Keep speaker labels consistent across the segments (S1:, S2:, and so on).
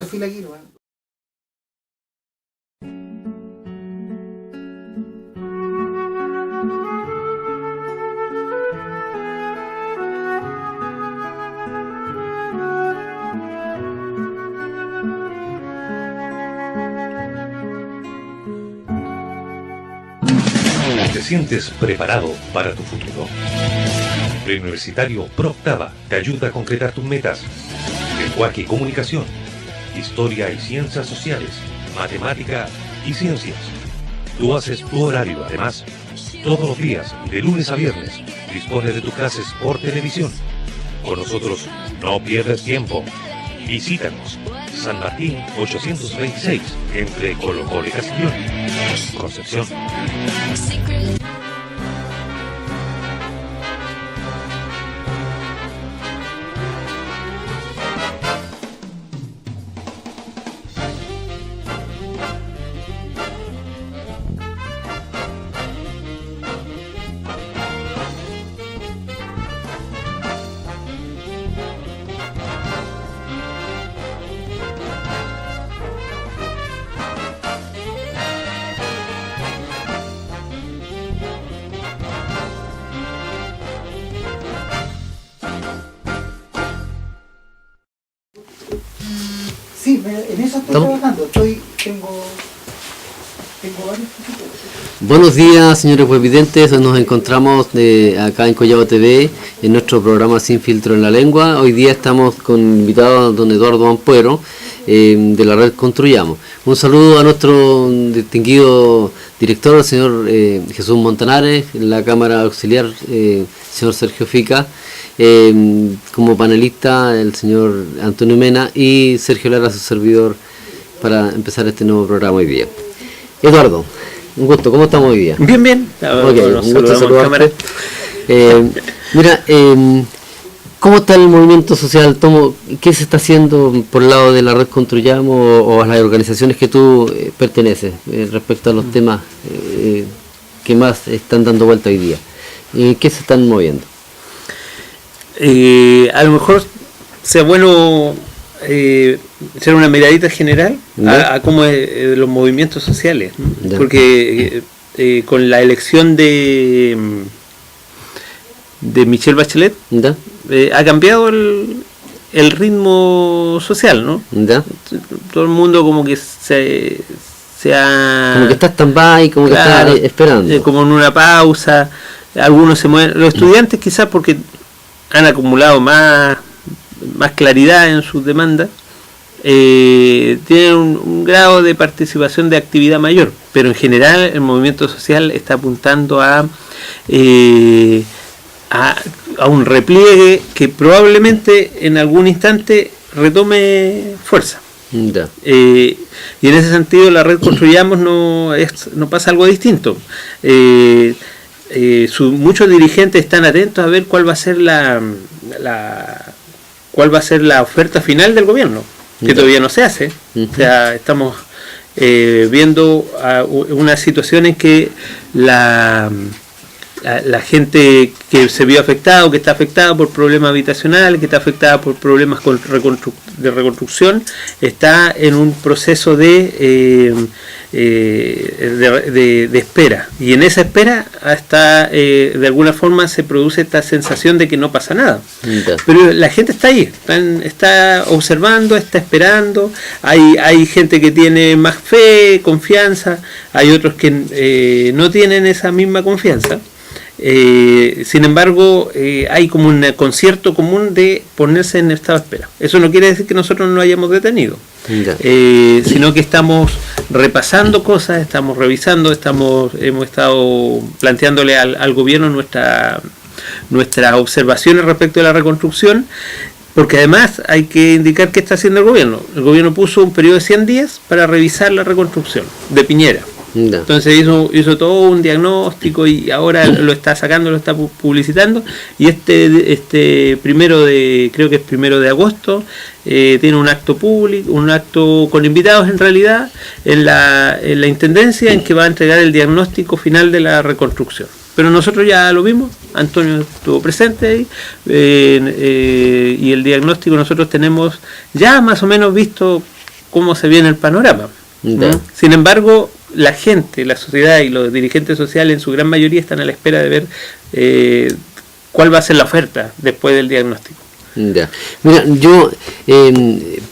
S1: fila aquí, ¿no?
S2: ¿Te sientes preparado para tu futuro? Preuniversitario ProOctava te ayuda a concretar tus metas. Lenguaje y comunicación, historia y ciencias sociales, matemática y ciencias. Tú haces tu horario, además, todos los días, de lunes a viernes, dispones de tus clases por televisión. Con nosotros no pierdes tiempo. Visítanos. San Martín 826, entre Colo Colo y Castellón, Concepción.
S1: Sí, en eso estoy trabajando. Tengo varios proyectos.
S3: Buenos días, señores webvidentes. Nos encontramos acá en Collado TV en nuestro programa Sin Filtro en la Lengua. Hoy día estamos con invitado a don Eduardo Ampuero de la red Construyamos. Un saludo a nuestro distinguido director, el señor Jesús Montanares, en la cámara auxiliar, señor Sergio Fica. Como panelista el señor Antonio Mena y Sergio Lara, su servidor, para empezar este nuevo programa hoy día. Eduardo, un gusto, ¿cómo estamos hoy día?
S4: Bien, bien.
S3: Okay, un gusto saludarte. Mira, ¿cómo está el movimiento social? ¿Qué se está haciendo por el lado de la red Construyamos o a las organizaciones que tú perteneces respecto a los temas que más están dando vuelta hoy día? ¿Qué se están moviendo?
S4: A lo mejor sea bueno hacer una miradita general a cómo los movimientos sociales, ¿no? Porque con la elección de Michelle Bachelet ha cambiado el ritmo social, ¿no? Todo el mundo como que se ha...
S3: Como que está stand-by, como claro, que está esperando.
S4: Como en una pausa, algunos se mueven, los estudiantes quizás porque han acumulado más claridad en sus demandas, tienen un grado de participación de actividad mayor, pero en general el movimiento social está apuntando a un repliegue que probablemente en algún instante retome fuerza. Y en ese sentido la red Construyamos no pasa algo distinto. Muchos dirigentes están atentos a ver cuál va a ser la oferta final del gobierno, que todavía no se hace. O sea, estamos viendo una situación en que la gente que se vio afectada, que está afectada por problemas habitacionales, que está afectada por problemas de reconstrucción, está en un proceso de espera, y en esa espera hasta de alguna forma se produce esta sensación de que no pasa nada, pero la gente está ahí, está observando, está esperando. Hay gente que tiene más fe, confianza, hay otros que no tienen esa misma confianza. Sin embargo, hay como un concierto común de ponerse en estado de espera. Eso no quiere decir que nosotros no lo hayamos detenido, sino que estamos repasando cosas, estamos revisando, hemos estado planteándole al gobierno nuestras observaciones respecto de la reconstrucción, porque además hay que indicar qué está haciendo el gobierno. El gobierno puso un periodo de 100 días para revisar la reconstrucción de Piñera. Entonces hizo todo un diagnóstico y ahora lo está sacando, lo está publicitando, y este creo que es 1 de agosto, tiene un acto público, un acto con invitados en realidad en la intendencia, en que va a entregar el diagnóstico final de la reconstrucción. Pero nosotros ya lo vimos, Antonio estuvo presente ahí, y el diagnóstico nosotros tenemos ya más o menos visto cómo se viene el panorama.
S3: Ya.
S4: Sin embargo, la gente, la sociedad y los dirigentes sociales en su gran mayoría están a la espera de ver cuál va a ser la oferta después del diagnóstico.
S3: Ya. Mira, yo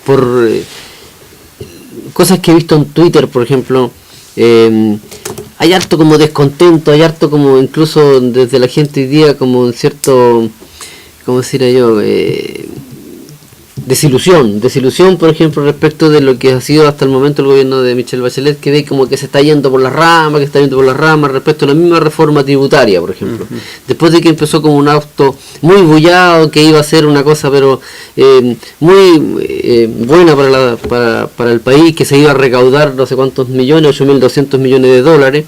S3: por cosas que he visto en Twitter, por ejemplo, hay harto como descontento, hay harto como incluso desde la gente hoy día como un cierto, ¿cómo decir yo? Desilusión, por ejemplo, respecto de lo que ha sido hasta el momento el gobierno de Michelle Bachelet, que ve como que se está yendo por las ramas, respecto a la misma reforma tributaria, por ejemplo. Después de que empezó como un auto muy bullado, que iba a ser una cosa pero muy buena para el país, que se iba a recaudar no sé cuántos millones, 8.200 millones de dólares,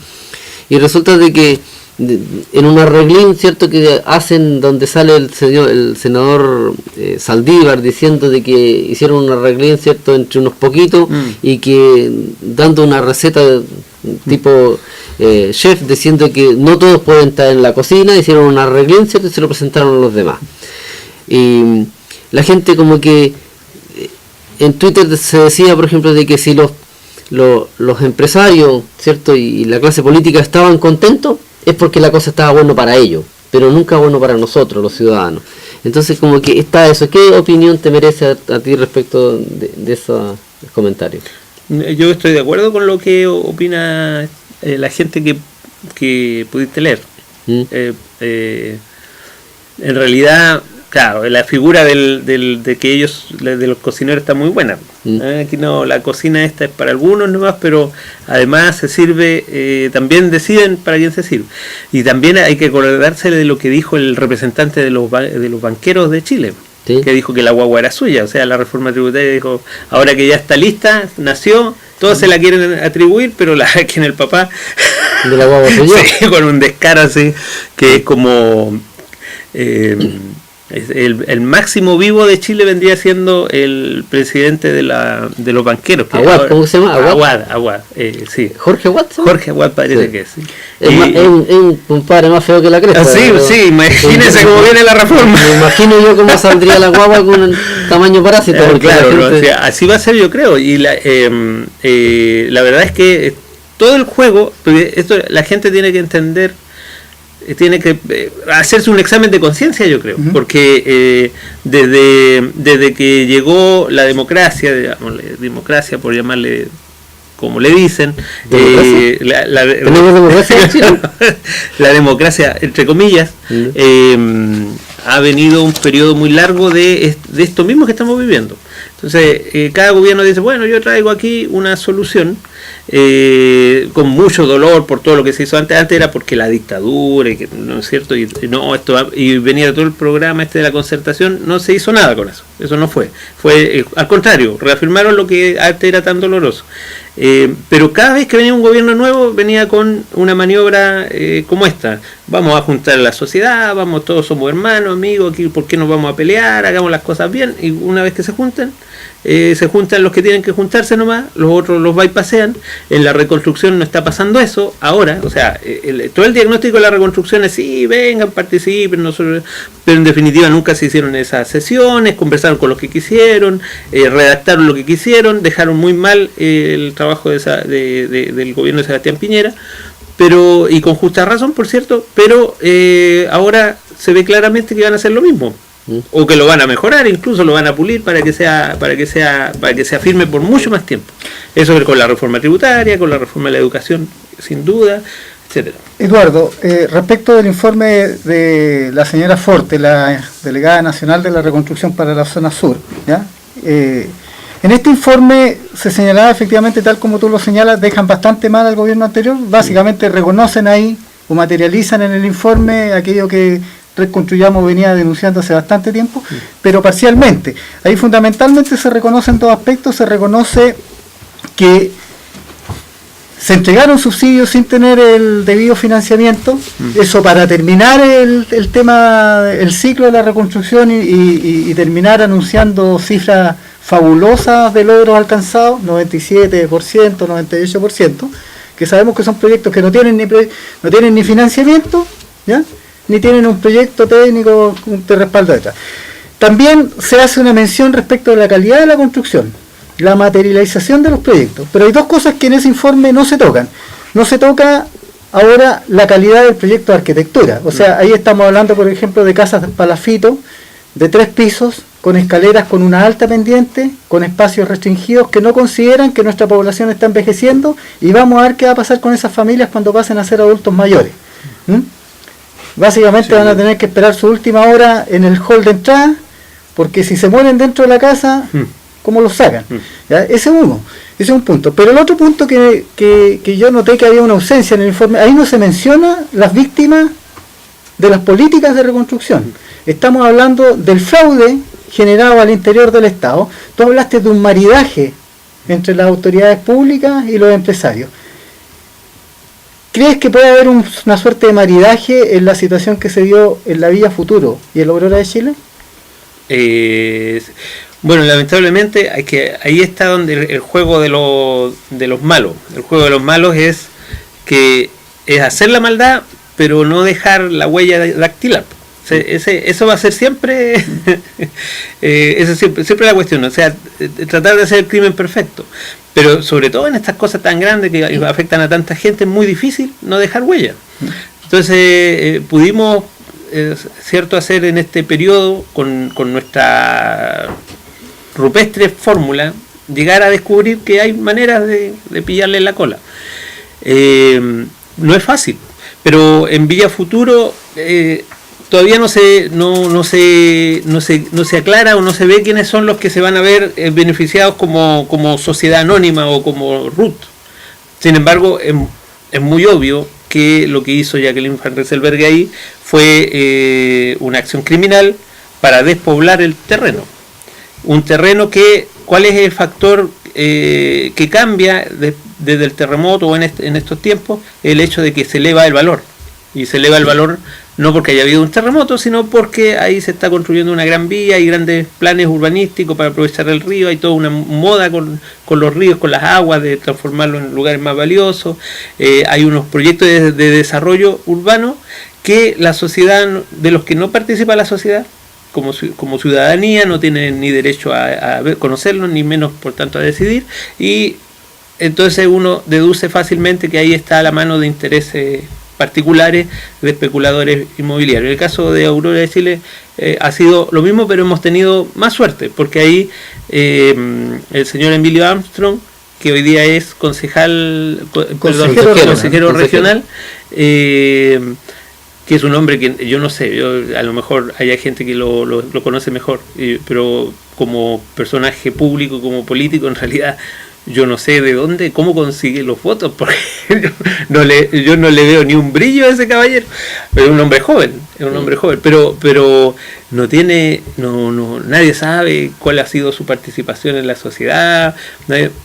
S3: y resulta de que en un arreglín, cierto, que hacen donde sale el senador Saldívar diciendo de que hicieron un arreglín, cierto, entre unos poquitos y que dando una receta tipo chef diciendo que no todos pueden estar en la cocina, hicieron un arreglín, cierto, y se lo presentaron a los demás. Y la gente como que en Twitter se decía, por ejemplo, de que si los empresarios, cierto, y la clase política estaban contentos, es porque la cosa estaba bueno para ellos, pero nunca bueno para nosotros, los ciudadanos. Entonces, como que está eso. ¿Qué opinión te merece a ti respecto de esos comentarios?
S4: Yo estoy de acuerdo con lo que opina la gente que pudiste leer. En realidad, claro, la figura de que ellos, de los cocineros, está muy buena. Aquí no, la cocina esta es para algunos nomás, pero además se sirve, también deciden para quién se sirve. Y también hay que acordarse de lo que dijo el representante de los banqueros de Chile, ¿sí? Que dijo que la guagua era suya, o sea, la reforma tributaria, dijo, ahora que ya está lista, nació, todos se la quieren atribuir, pero quien el papá
S3: de la guagua soy yo.
S4: Sí, con un descaro así, que es como... el máximo vivo de Chile vendría siendo el presidente de los banqueros.
S3: Aguad, ¿cómo se llama?
S4: Aguad, sí.
S3: ¿Jorge Aguad?
S4: Jorge Aguad parece sí. Que sí.
S3: Es un compadre más feo que la cresta.
S4: Sí, pero, sí, imagínese cómo viene la reforma.
S3: Me imagino yo cómo saldría la guagua con un tamaño parásito.
S4: Claro, gente... o sea, así va a ser, yo creo. Y la verdad es que todo el juego, porque esto la gente tiene que entender, tiene que hacerse un examen de conciencia, yo creo, porque desde que llegó la democracia, digamos, democracia por llamarle como le dicen, la democracia entre comillas, ha venido un periodo muy largo de esto mismo que estamos viviendo. Entonces, cada gobierno dice, bueno, yo traigo aquí una solución, con mucho dolor por todo lo que se hizo antes. Antes era porque la dictadura, ¿no es cierto? Y venía todo el programa de la concertación, no se hizo nada con eso. Eso no fue. Al contrario, reafirmaron lo que antes era tan doloroso. Pero cada vez que venía un gobierno nuevo, venía con una maniobra como esta. Vamos a juntar a la sociedad, todos somos hermanos, amigos, aquí, ¿por qué nos vamos a pelear? Hagamos las cosas bien. Y una vez que se juntan los que tienen que juntarse nomás, los otros los bypasean. En la reconstrucción no está pasando eso ahora, o sea, todo el diagnóstico de la reconstrucción es sí, vengan, participen, pero en definitiva nunca se hicieron esas sesiones, conversaron con los que quisieron, redactaron lo que quisieron, dejaron muy mal el trabajo del gobierno de Sebastián Piñera, y con justa razón, por cierto, pero ahora se ve claramente que van a hacer lo mismo. O que lo van a mejorar, incluso lo van a pulir para que se afirme por mucho más tiempo. Eso con la reforma tributaria, con la reforma de la educación, sin duda, etcétera.
S1: Eduardo, respecto del informe de la señora Forte, la delegada nacional de la reconstrucción para la zona sur, ¿ya? En este informe se señalaba efectivamente, tal como tú lo señalas, dejan bastante mal al gobierno anterior, básicamente reconocen ahí o materializan en el informe aquello que Reconstruyamos venía denunciando hace bastante tiempo, pero parcialmente. Ahí fundamentalmente se reconocen dos aspectos. Se reconoce que se entregaron subsidios sin tener el debido financiamiento, eso para terminar el tema, el ciclo de la reconstrucción y terminar anunciando cifras fabulosas de logros alcanzados, 97%, 98%, que sabemos que son proyectos que no tienen ni financiamiento, ¿ya?, ni tienen un proyecto técnico de respaldo detrás. También se hace una mención respecto de la calidad de la construcción. la materialización de los proyectos. Pero hay dos cosas que en ese informe no se tocan. No se toca ahora la calidad del proyecto de arquitectura. O sea, ahí estamos hablando, por ejemplo, de casas de palafito, de 3 pisos, con escaleras con una alta pendiente, con espacios restringidos, que no consideran que nuestra población está envejeciendo, y vamos a ver qué va a pasar con esas familias cuando pasen a ser adultos mayores. Básicamente van a tener que esperar su última hora en el hall de entrada, porque si se mueren dentro de la casa, ¿cómo los sacan? ¿Ya? Ese es uno, ese es un punto. Pero el otro punto que yo noté que había una ausencia en el informe, ahí no se menciona las víctimas de las políticas de reconstrucción. Estamos hablando del fraude generado al interior del Estado. Tú hablaste de un maridaje entre las autoridades públicas y los empresarios. ¿Crees que puede haber una suerte de maridaje en la situación que se dio en la Villa Futuro y en la Aurora de Chile?
S4: Bueno, lamentablemente ahí está donde el juego de los malos. El juego de los malos es hacer la maldad, pero no dejar la huella dactilar. Eso va a ser siempre eso siempre la cuestión, o sea, tratar de hacer el crimen perfecto, pero sobre todo en estas cosas tan grandes que afectan a tanta gente es muy difícil no dejar huella. Entonces pudimos cierto hacer en este periodo con nuestra rupestre fórmula llegar a descubrir que hay maneras de pillarle la cola. No es fácil, pero en Villa Futuro todavía no se aclara o no se ve quiénes son los que se van a ver beneficiados como sociedad anónima o como RUT. Sin embargo, es muy obvio que lo que hizo Jacqueline Van Rieselberghe ahí fue una acción criminal para despoblar el terreno. Un terreno ¿cuál es el factor que cambia desde el terremoto o en estos tiempos? El hecho de que se eleva el valor. Y se eleva el valor no porque haya habido un terremoto, sino porque ahí se está construyendo una gran vía, hay grandes planes urbanísticos para aprovechar el río, hay toda una moda con los ríos, con las aguas, de transformarlos en lugares más valiosos, hay unos proyectos de desarrollo urbano que la sociedad, de los que no participa la sociedad, como ciudadanía, no tiene ni derecho a conocerlos, ni menos por tanto a decidir, y entonces uno deduce fácilmente que ahí está la mano de intereses particulares de especuladores inmobiliarios. En el caso de Aurora de Chile ha sido lo mismo, pero hemos tenido más suerte, porque ahí el señor Emilio Armstrong, que hoy día es consejero regional, que es un hombre que yo no sé, a lo mejor haya gente que lo conoce mejor, pero como personaje público, como político, en realidad yo no sé de dónde, cómo consigue los votos, porque yo no le veo ni un brillo a ese caballero. Pero es un hombre joven, pero nadie sabe cuál ha sido su participación en la sociedad.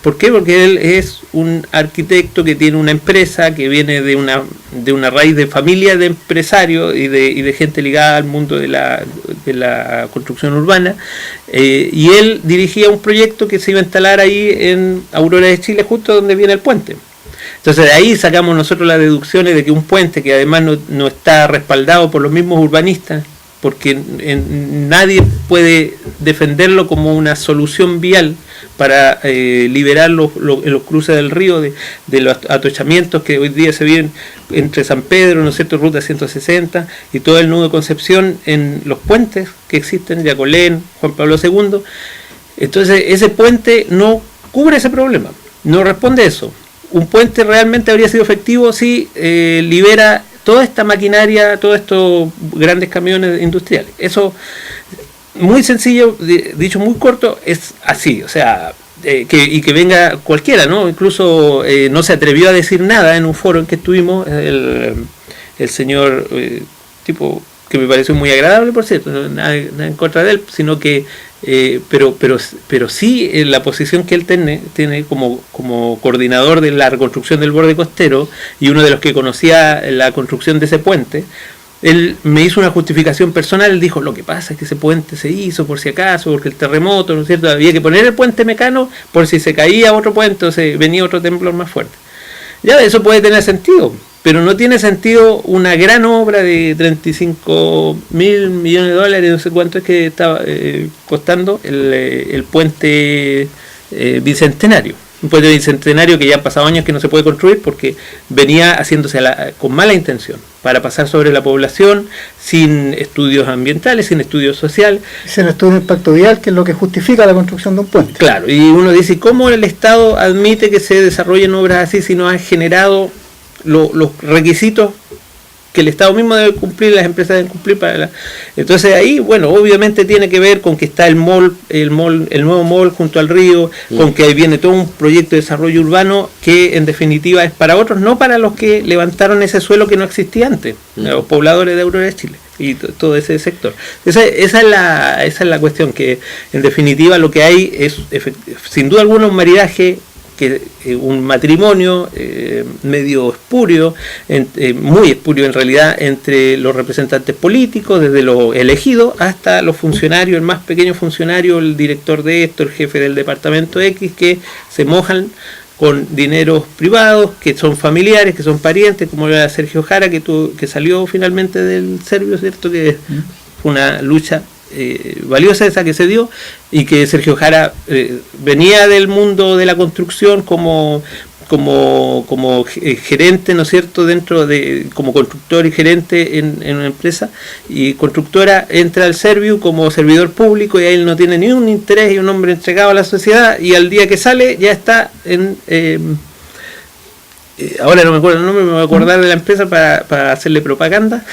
S4: ¿Por qué? Porque él es un arquitecto que tiene una empresa que viene de una raíz de familia de empresarios y de gente ligada al mundo de la construcción urbana, y él dirigía un proyecto que se iba a instalar ahí en Aurora de Chile, justo donde viene el puente. Entonces de ahí sacamos nosotros las deducciones de que un puente que además no está respaldado por los mismos urbanistas, porque nadie puede defenderlo como una solución vial para liberar los cruces del río de los atochamientos que hoy día se vienen entre San Pedro, ¿no es cierto?, Ruta 160 y todo el nudo de Concepción, en los puentes que existen, Yacolén, Juan Pablo II. Entonces ese puente no cubre ese problema, no responde a eso. Un puente realmente habría sido efectivo si libera toda esta maquinaria, todos estos grandes camiones industriales. Eso, muy sencillo, dicho muy corto, es así. O sea, que venga cualquiera, ¿no? Incluso no se atrevió a decir nada en un foro en que estuvimos el señor, tipo que me pareció muy agradable, por cierto, nada en contra de él, sino que pero sí la posición que él tiene como coordinador de la reconstrucción del borde costero y uno de los que conocía la construcción de ese puente. Él me hizo una justificación personal. Él dijo: lo que pasa es que ese puente se hizo por si acaso, porque el terremoto, ¿no es cierto?, había que poner el puente Mecano por si se caía otro puente o se venía otro temblor más fuerte. Ya, eso puede tener sentido, pero no tiene sentido una gran obra de 35.000 millones de dólares, no sé cuánto es que estaba costando el puente bicentenario. Un puente bicentenario que ya han pasado años que no se puede construir porque venía haciéndose con mala intención, para pasar sobre la población, sin estudios ambientales, sin estudios sociales.
S1: Sin estudio de impacto vial, que es lo que justifica la construcción de un puente.
S4: Claro, y uno dice, ¿cómo el Estado admite que se desarrollen obras así si no ha generado los requisitos que el Estado mismo debe cumplir, las empresas deben cumplir Entonces ahí, bueno, obviamente tiene que ver con que está el nuevo mall junto al río, con que ahí viene todo un proyecto de desarrollo urbano que en definitiva es para otros, no para los que levantaron ese suelo que no existía antes, los pobladores de Aurora de Chile y todo ese sector. Esa es la cuestión, que en definitiva lo que hay es sin duda alguna un maridaje, un matrimonio medio espurio, muy espurio en realidad, entre los representantes políticos, desde los elegidos hasta los funcionarios, el más pequeño funcionario, el director de esto, el jefe del departamento X, que se mojan con dineros privados, que son familiares, que son parientes, como era Sergio Jara, que salió finalmente del Servio, ¿cierto? Que fue una lucha valiosa esa que se dio, y que Sergio Jara venía del mundo de la construcción como gerente, ¿no es cierto?, como constructor y gerente en una empresa, y constructora entra al Serviu como servidor público, y él no tiene ni un interés, y un hombre entregado a la sociedad, y al día que sale ya está ahora no me acuerdo el nombre, me voy a acordar de la empresa para hacerle propaganda,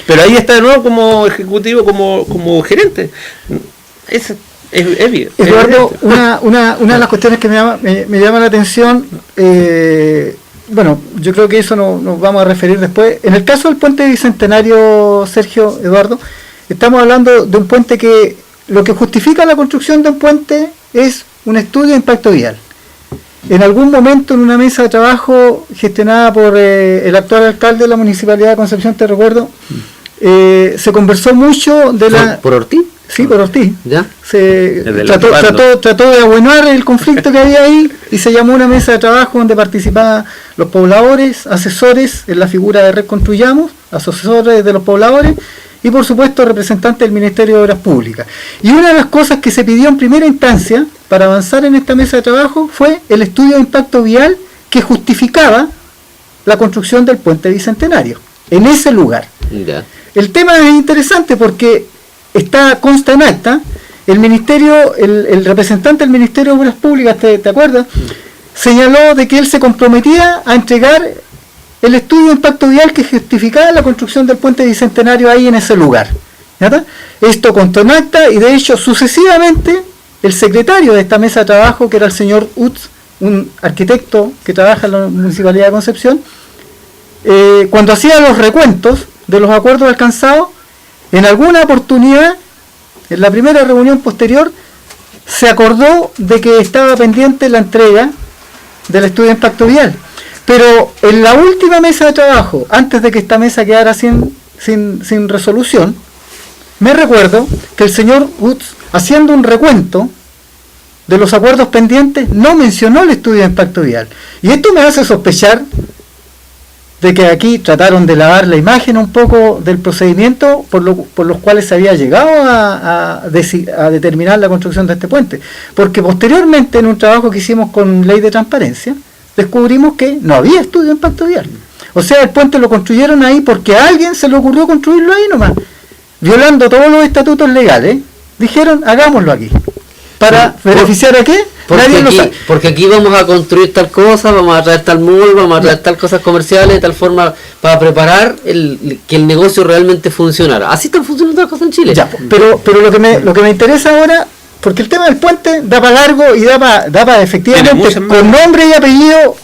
S4: pero ahí está de nuevo como ejecutivo, como gerente. Es bien.
S1: Eduardo, una de las cuestiones que me llama la atención, bueno, yo creo que eso nos vamos a referir después. En el caso del puente bicentenario, Sergio, Eduardo, estamos hablando de un puente que lo que justifica la construcción de un puente es un estudio de impacto vial. En algún momento, en una mesa de trabajo gestionada por el actual alcalde de la Municipalidad de Concepción, te recuerdo, se conversó mucho de la...
S3: ¿Por Ortiz?
S1: Sí, por Ortiz.
S3: ¿Ya?
S1: Se trató de abuenar el conflicto que había ahí, y se llamó una mesa de trabajo donde participaban los pobladores, asesores en la figura de Reconstruyamos, asesores de los pobladores, y por supuesto representantes del Ministerio de Obras Públicas. Y una de las cosas que se pidió en primera instancia para avanzar en esta mesa de trabajo fue el estudio de impacto vial que justificaba la construcción del puente bicentenario en ese lugar.
S3: Ya.
S1: El tema es interesante porque consta en acta, el representante del Ministerio de Obras Públicas, ¿te acuerdas?, señaló de que él se comprometía a entregar el estudio de impacto vial que justificaba la construcción del puente bicentenario ahí en ese lugar. ¿Verdad? Esto constó en acta, y de hecho sucesivamente el secretario de esta mesa de trabajo, que era el señor Utz, un arquitecto que trabaja en la Municipalidad de Concepción, cuando hacía los recuentos de los acuerdos alcanzados, en alguna oportunidad, en la primera reunión posterior, se acordó de que estaba pendiente la entrega del estudio de impacto vial. Pero en la última mesa de trabajo, antes de que esta mesa quedara sin resolución, me recuerdo que el señor Woods, haciendo un recuento de los acuerdos pendientes, no mencionó el estudio de impacto vial. Y esto me hace sospechar de que aquí trataron de lavar la imagen un poco del procedimiento por los cuales se había llegado a determinar la construcción de este puente. Porque posteriormente, en un trabajo que hicimos con Ley de Transparencia, descubrimos que no había estudio de impacto vial. O sea, el puente lo construyeron ahí porque a alguien se le ocurrió construirlo ahí nomás, violando todos los estatutos legales. Dijeron, hagámoslo aquí. ¿Para beneficiar a qué? Nadie lo sabe.
S3: Porque aquí vamos a construir tal cosa, vamos a traer tal mall, vamos a traer tal cosas comerciales, de tal forma para preparar que el negocio realmente funcionara. Así están funcionando las cosas en Chile.
S1: Ya, pero lo que me interesa ahora, porque el tema del puente da para largo y da para efectivamente, con nombre y apellido,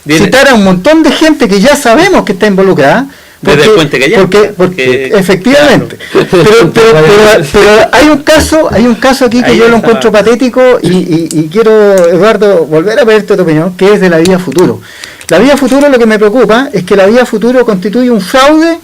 S1: citar a un montón de gente que ya sabemos que está involucrada.
S4: Desde el puente Callao.
S1: Porque efectivamente. Claro. Pero hay un caso aquí que ahí yo lo encuentro patético, y quiero, Eduardo, volver a pedirte tu opinión, que es de la Vía Futuro. La Vía Futuro, lo que me preocupa es que la Vía Futuro constituye un fraude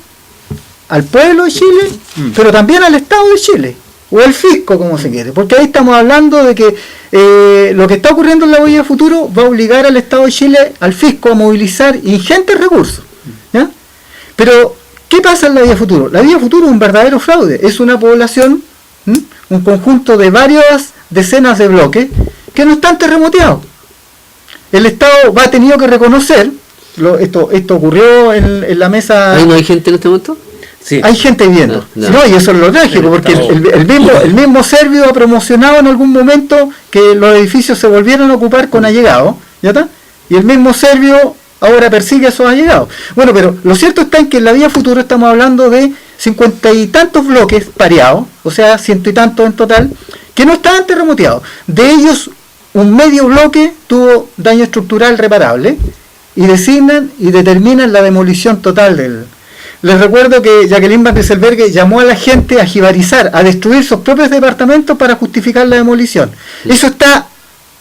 S1: al pueblo de Chile, pero también al Estado de Chile, o al fisco, como se quiere, porque ahí estamos hablando de que lo que está ocurriendo en la Vía Futuro va a obligar al Estado de Chile, al fisco, a movilizar ingentes recursos, ¿ya? Pero, ¿qué pasa en la Vía Futuro? La Vía Futuro es un verdadero fraude, es una población, un conjunto de varias decenas de bloques, que no están terremoteados. El Estado ha tenido que reconocer, esto ocurrió en la mesa...
S3: ¿Ahí no hay gente en este momento?
S1: Sí. Hay gente viviendo. No, y eso es lo trágico, porque el mismo Servio ha promocionado en algún momento que los edificios se volvieron a ocupar con allegados, ¿ya está? Y el mismo Servio ahora persigue a esos allegados. Bueno, pero lo cierto está en que en la vía futuro estamos hablando de 50 y tantos bloques pareados, o sea, 100 y tantos en total, que no estaban terremoteados. De ellos, un medio bloque tuvo daño estructural reparable y determinan la demolición total del... Les recuerdo que Jacqueline Van Rieselberghe llamó a la gente a jibarizar, a destruir sus propios departamentos para justificar la demolición. Eso está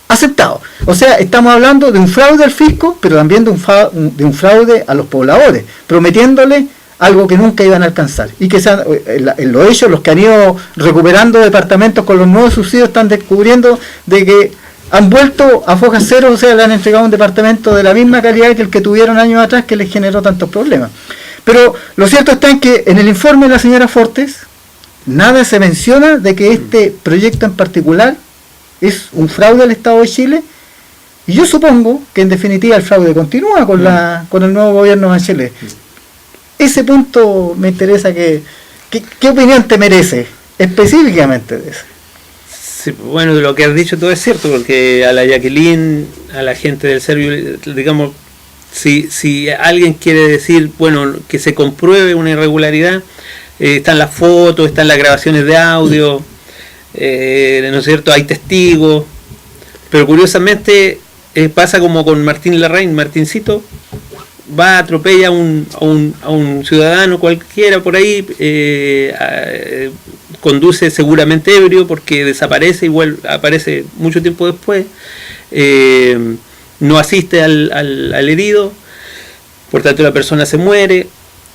S1: aceptado. O sea, estamos hablando de un fraude al fisco, pero también de un fraude a los pobladores, prometiéndoles algo que nunca iban a alcanzar. Y que en los hechos, los que han ido recuperando departamentos con los nuevos subsidios están descubriendo de que han vuelto a foja cero, o sea, le han entregado un departamento de la misma calidad que el que tuvieron años atrás, que les generó tantos problemas. Pero lo cierto está en que en el informe de la señora Fortes nada se menciona de que este proyecto en particular es un fraude al Estado de Chile, y yo supongo que en definitiva el fraude continúa con el nuevo gobierno de Chile. Ese punto me interesa. ¿Qué opinión te merece específicamente de eso?
S4: Sí, bueno, lo que has dicho todo es cierto, porque a la Jacqueline, a la gente del Servio, digamos, si alguien quiere decir, bueno, que se compruebe una irregularidad, están las fotos, están las grabaciones de audio, ¿no es cierto? Hay testigos, pero curiosamente pasa como con Martín Larraín. Martincito va, atropella a un ciudadano cualquiera por ahí, conduce seguramente ebrio porque desaparece y aparece mucho tiempo después, no asiste al herido, por tanto la persona se muere.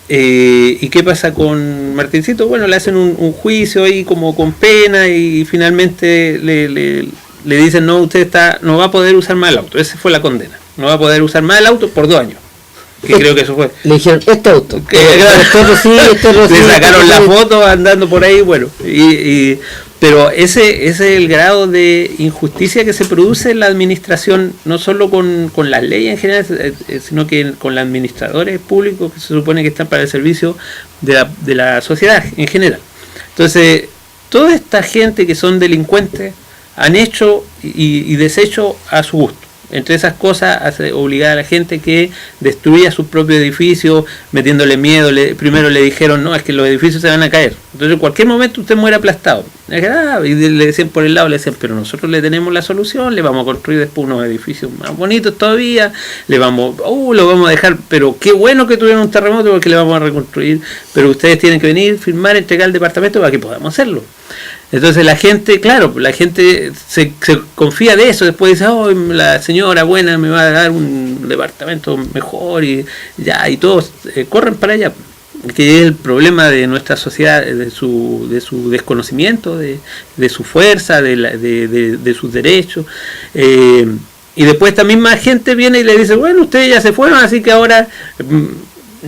S4: ¿Y qué pasa con Martincito? Bueno, le hacen un juicio ahí como con pena y finalmente le dicen, no, usted no va a poder usar más el auto. Esa fue la condena, no va a poder usar más el auto por 2 años. Que creo que eso fue.
S3: Le dijeron, este auto.
S4: Le sacaron la foto andando por ahí, bueno. Pero ese es el grado de injusticia que se produce en la administración, no solo con las leyes en general, sino que con los administradores públicos que se supone que están para el servicio de la sociedad en general. Entonces, toda esta gente que son delincuentes han hecho y deshecho a su gusto. Entre esas cosas, hace obligar a la gente que destruya sus propios edificios, metiéndole miedo. Primero le dijeron, no, es que los edificios se van a caer. Entonces, en cualquier momento usted muere aplastado. Y le decían por el lado, le decían, pero nosotros le tenemos la solución, le vamos a construir después unos edificios más bonitos todavía, lo vamos a dejar, pero qué bueno que tuvieron un terremoto porque le vamos a reconstruir, pero ustedes tienen que venir, firmar, entregar el departamento para que podamos hacerlo. Entonces la gente, claro, la gente se confía de eso, después dice, la señora buena me va a dar un departamento mejor y todos corren para allá, que es el problema de nuestra sociedad, de su desconocimiento, de su fuerza, de sus derechos. Y después esta misma gente viene y le dice, bueno, ustedes ya se fueron, así que ahora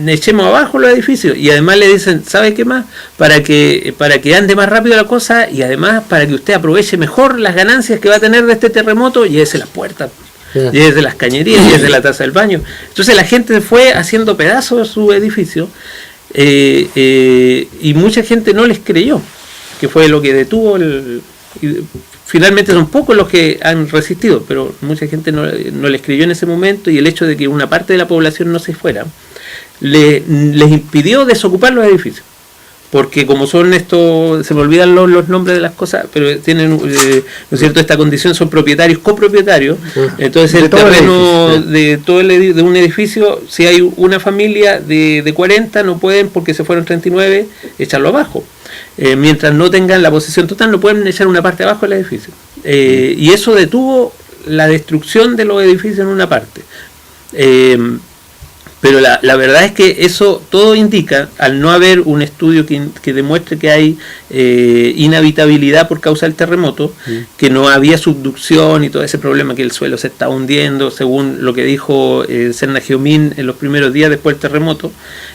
S4: echemos abajo los edificios, y además le dicen, ¿sabe qué más? Para que ande más rápido la cosa, y además para que usted aproveche mejor las ganancias que va a tener de este terremoto, llévese las puertas, llévese las cañerías, llévese la taza del baño. Entonces la gente fue haciendo pedazos su edificio, y mucha gente no les creyó, que fue lo que detuvo finalmente son pocos los que han resistido, pero mucha gente no les creyó en ese momento, y el hecho de que una parte de la población no se fuera les impidió desocupar los edificios, porque como son estos, se me olvidan los nombres de las cosas, pero tienen, ¿no es cierto?, esta condición, son propietarios, copropietarios. Entonces el terreno de un edificio, si hay una familia de 40, no pueden, porque se fueron 39, echarlo abajo. Mientras no tengan la posesión total, no pueden echar una parte abajo del edificio. Y eso detuvo la destrucción de los edificios en una parte. Pero la verdad es que eso todo indica, al no haber un estudio que demuestre que hay inhabitabilidad por causa del terremoto, que no había subducción y todo ese problema, que el suelo se está hundiendo, según lo que dijo Serna Geomín en los primeros días después del terremoto.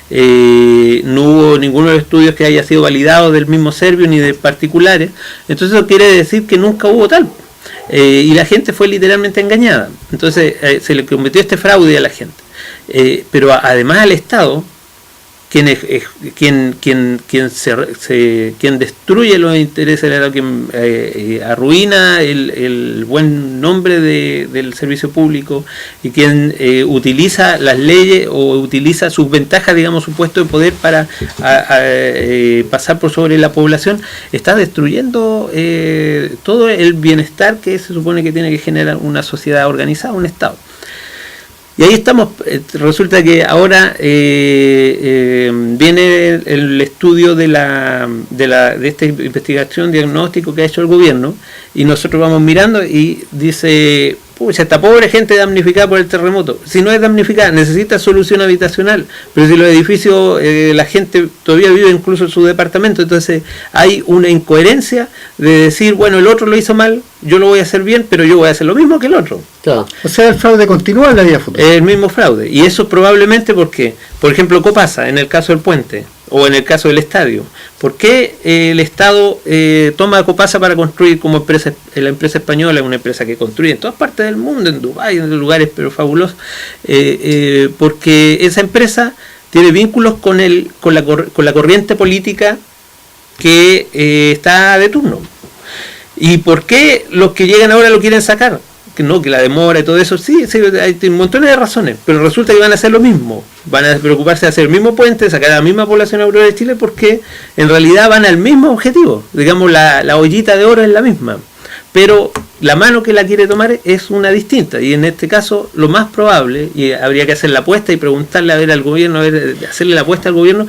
S4: No hubo ninguno de los estudios que haya sido validado del mismo Servio ni de particulares. Entonces eso quiere decir que nunca hubo tal. y la gente fue literalmente engañada. Entonces se le cometió este fraude a la gente. Pero además al Estado, quien destruye los intereses, quien arruina el buen nombre del servicio público, y quien utiliza las leyes o utiliza sus ventajas, digamos, su puesto de poder para pasar por sobre la población, está destruyendo todo el bienestar que se supone que tiene que generar una sociedad organizada, un Estado. Y ahí estamos. Resulta que ahora viene el estudio de esta investigación, diagnóstico que ha hecho el gobierno, y nosotros vamos mirando y dice, pucha, esta pobre gente damnificada por el terremoto, si no es damnificada, necesita solución habitacional, pero si los edificios, la gente todavía vive incluso en su departamento, entonces hay una incoherencia de decir, bueno, el otro lo hizo mal, yo lo voy a hacer bien, pero yo voy a hacer lo mismo que el otro.
S1: Claro. O sea, el fraude continúa en la vida futura.
S4: El mismo fraude, y eso probablemente porque, por ejemplo, Copasa, en el caso del puente, o en el caso del estadio, ¿por qué el Estado toma a Copasa para construir como empresa? La empresa española es una empresa que construye en todas partes del mundo, en Dubái, en lugares pero fabulosos, porque esa empresa tiene vínculos con la corriente política que está de turno. ¿Y por qué los que llegan ahora lo quieren sacar? Que la demora y todo eso, sí, hay un montón de razones, pero resulta que van a hacer lo mismo, van a preocuparse de hacer el mismo puente, sacar a la misma población aurora de Chile, porque en realidad van al mismo objetivo, digamos, la ollita de oro es la misma, pero la mano que la quiere tomar es una distinta, y en este caso lo más probable, y habría que hacer la apuesta y preguntarle a ver al gobierno, hacerle la apuesta al gobierno,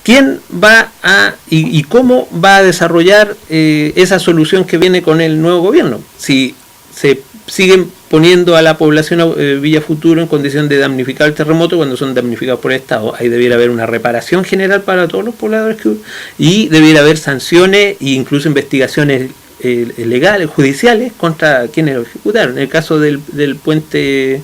S4: ¿quién va a y cómo va a desarrollar esa solución que viene con el nuevo gobierno? Si se siguen poniendo a la población Villa Futuro en condición de damnificar el terremoto cuando son damnificados por el Estado, ahí debiera haber una reparación general para todos los pobladores y debiera haber sanciones e incluso investigaciones legales, judiciales contra quienes lo ejecutaron. En el caso del puente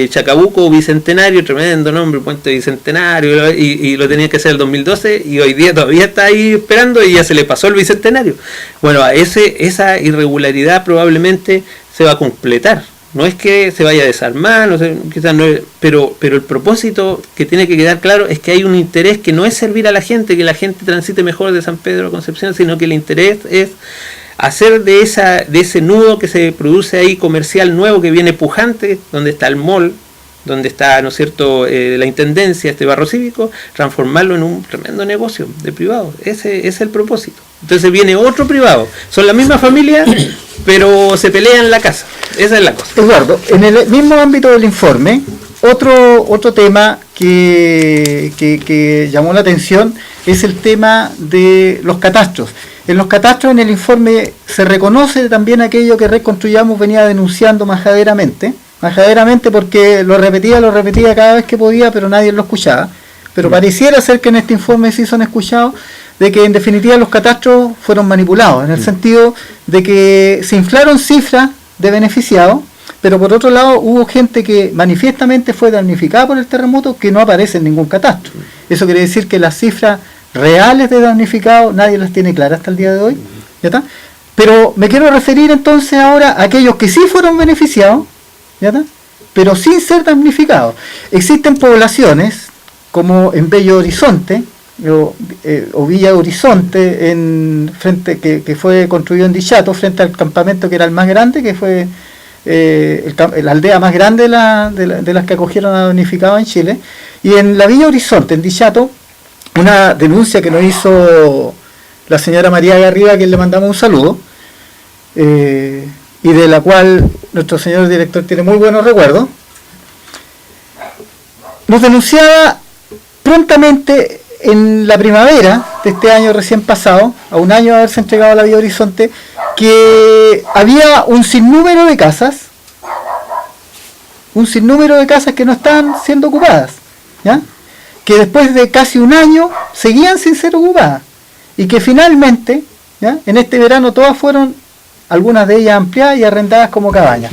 S4: Chacabuco Bicentenario, tremendo nombre, puente Bicentenario, y lo tenía que hacer el 2012 y hoy día todavía está ahí esperando y ya se le pasó el Bicentenario. Bueno, esa irregularidad probablemente se va a completar. No es que se vaya a desarmar, no sé, quizás no, pero el propósito que tiene que quedar claro es que hay un interés que no es servir a la gente, que la gente transite mejor de San Pedro a Concepción, sino que el interés es hacer de ese nudo que se produce ahí comercial nuevo que viene pujante, donde está el mall, donde está, ¿no es cierto?, la intendencia, este barrio cívico, transformarlo en un tremendo negocio de privado. Ese es el propósito. Entonces viene otro privado, son la misma familia, pero se pelean en la casa. Esa es la cosa.
S1: Eduardo, en el mismo ámbito del informe, otro tema que llamó la atención es el tema de los catastros. En los catastros, en el informe, se reconoce también aquello que Red Construyamos venía denunciando majaderamente porque lo repetía cada vez que podía, pero nadie lo escuchaba. Pero pareciera ser que en este informe sí son escuchados, de que en definitiva los catastros fueron manipulados, en el sentido de que se inflaron cifras de beneficiados, pero por otro lado hubo gente que manifiestamente fue damnificada por el terremoto que no aparece en ningún catastro. Eso quiere decir que las cifras reales de damnificados nadie las tiene claras hasta el día de hoy. ¿Ya está? Pero me quiero referir entonces ahora a aquellos que sí fueron beneficiados, ¿ya está?, pero sin ser damnificados. Existen poblaciones como en Bello Horizonte o Villa Horizonte, frente que fue construido en Dichato, frente al campamento que era el más grande, que fue la aldea más grande de las que acogieron a damnificados en Chile. Y en la Villa Horizonte, en Dichato, una denuncia que nos hizo la señora María Garriga, a quien le mandamos un saludo, y de la cual nuestro señor director tiene muy buenos recuerdos, nos denunciaba prontamente en la primavera de este año recién pasado, a un año de haberse entregado a la Villa Horizonte, que había un sinnúmero de casas que no estaban siendo ocupadas, ¿ya?, que después de casi un año seguían sin ser ocupadas, y que finalmente, ¿ya?, en este verano todas fueron, algunas de ellas ampliadas y arrendadas como cabañas.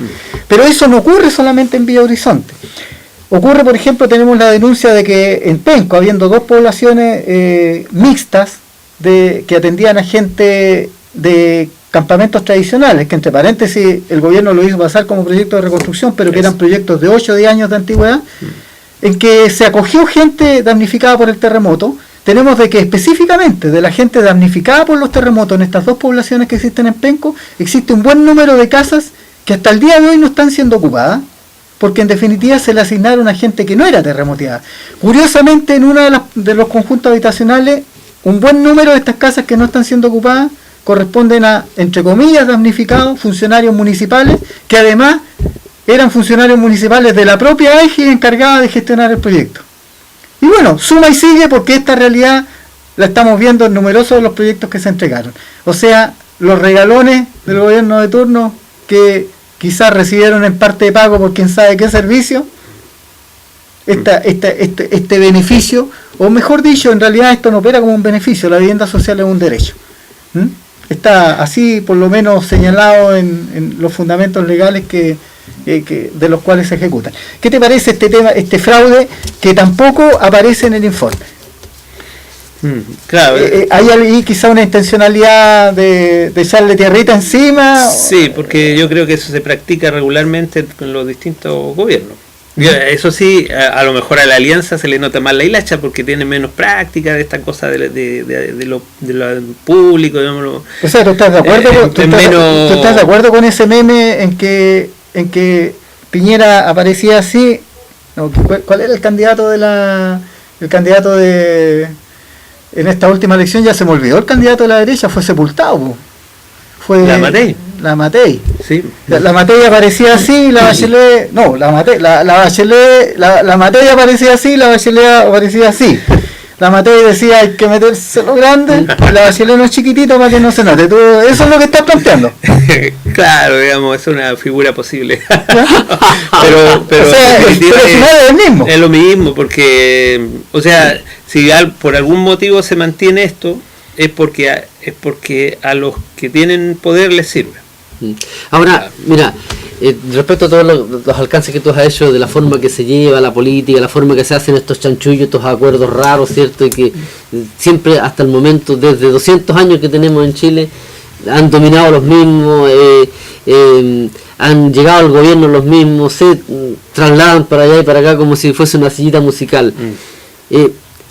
S1: Pero eso no ocurre solamente en Villa Horizonte. Ocurre, por ejemplo, tenemos la denuncia de que en Penco, habiendo dos poblaciones mixtas que atendían a gente de campamentos tradicionales, que entre paréntesis el gobierno lo hizo pasar como proyecto de reconstrucción, pero que eran proyectos de 8 o 10 años de antigüedad, en que se acogió gente damnificada por el terremoto. Tenemos de que específicamente de la gente damnificada por los terremotos en estas dos poblaciones que existen en Penco, existe un buen número de casas que hasta el día de hoy no están siendo ocupadas, porque en definitiva se le asignaron a gente que no era terremoteada. Curiosamente, en uno de los conjuntos habitacionales, un buen número de estas casas que no están siendo ocupadas corresponden a, entre comillas, damnificados, funcionarios municipales, que además eran funcionarios municipales de la propia EGI encargada de gestionar el proyecto. Y bueno, suma y sigue, porque esta realidad la estamos viendo en numerosos de los proyectos que se entregaron. O sea, los regalones del gobierno de turno que quizás recibieron en parte de pago por quién sabe qué servicio, este beneficio, o mejor dicho, en realidad esto no opera como un beneficio, la vivienda social es un derecho. Está así por lo menos señalado en los fundamentos legales de los cuales se ejecutan. ¿Qué te parece este tema, este fraude que tampoco aparece en el informe?
S4: Claro.
S1: ¿Hay ahí quizá una intencionalidad de echarle tierrita encima?
S4: Sí, porque yo creo que eso se practica regularmente con los distintos gobiernos. Eso sí, a lo mejor a la alianza se le nota más la hilacha porque tiene menos práctica de esta cosa de lo público, digámoslo.
S1: O sea, ¿tú estás de acuerdo, ¿tú estás de acuerdo con ese meme en que Piñera aparecía así? No, ¿cuál era el candidato en esta última elección? Ya se me olvidó, el candidato de la derecha fue sepultado. Fue la Matei. Sí. La Matei aparecía así, la Bachelet, no, la Matei aparecía así, la Bachelet aparecía así. La Matei decía hay que meterse lo grande, la Bachelet no es chiquitito para que no se note. Eso es lo que estás planteando.
S4: Claro, digamos, es una figura posible. pero
S1: o sea, es el mismo.
S4: Es lo mismo, porque, o sea, si por algún motivo se mantiene esto, es porque a los que tienen poder les sirve.
S3: Ahora, mira, respecto a todos los alcances que tú has hecho, de la forma que se lleva la política, la forma que se hacen estos chanchullos, estos acuerdos raros, ¿cierto? Y que siempre hasta el momento, desde 200 años que tenemos en Chile, han dominado los mismos, han llegado al gobierno los mismos, se trasladan para allá y para acá como si fuese una sillita musical.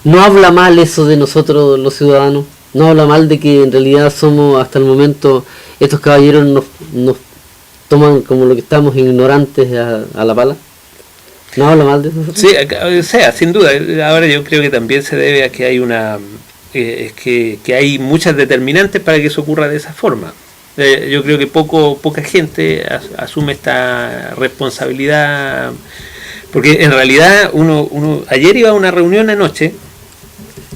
S3: ¿No habla mal eso de nosotros los ciudadanos? ¿No habla mal de que en realidad somos hasta el momento, estos caballeros nos toman como lo que estamos ignorantes a la pala? ¿No habla mal de eso?
S4: Sí, o sea, sin duda. Ahora yo creo que también se debe a que hay que hay muchas determinantes para que eso ocurra de esa forma. Yo creo que poca gente asume esta responsabilidad, porque en realidad uno ayer iba a una reunión anoche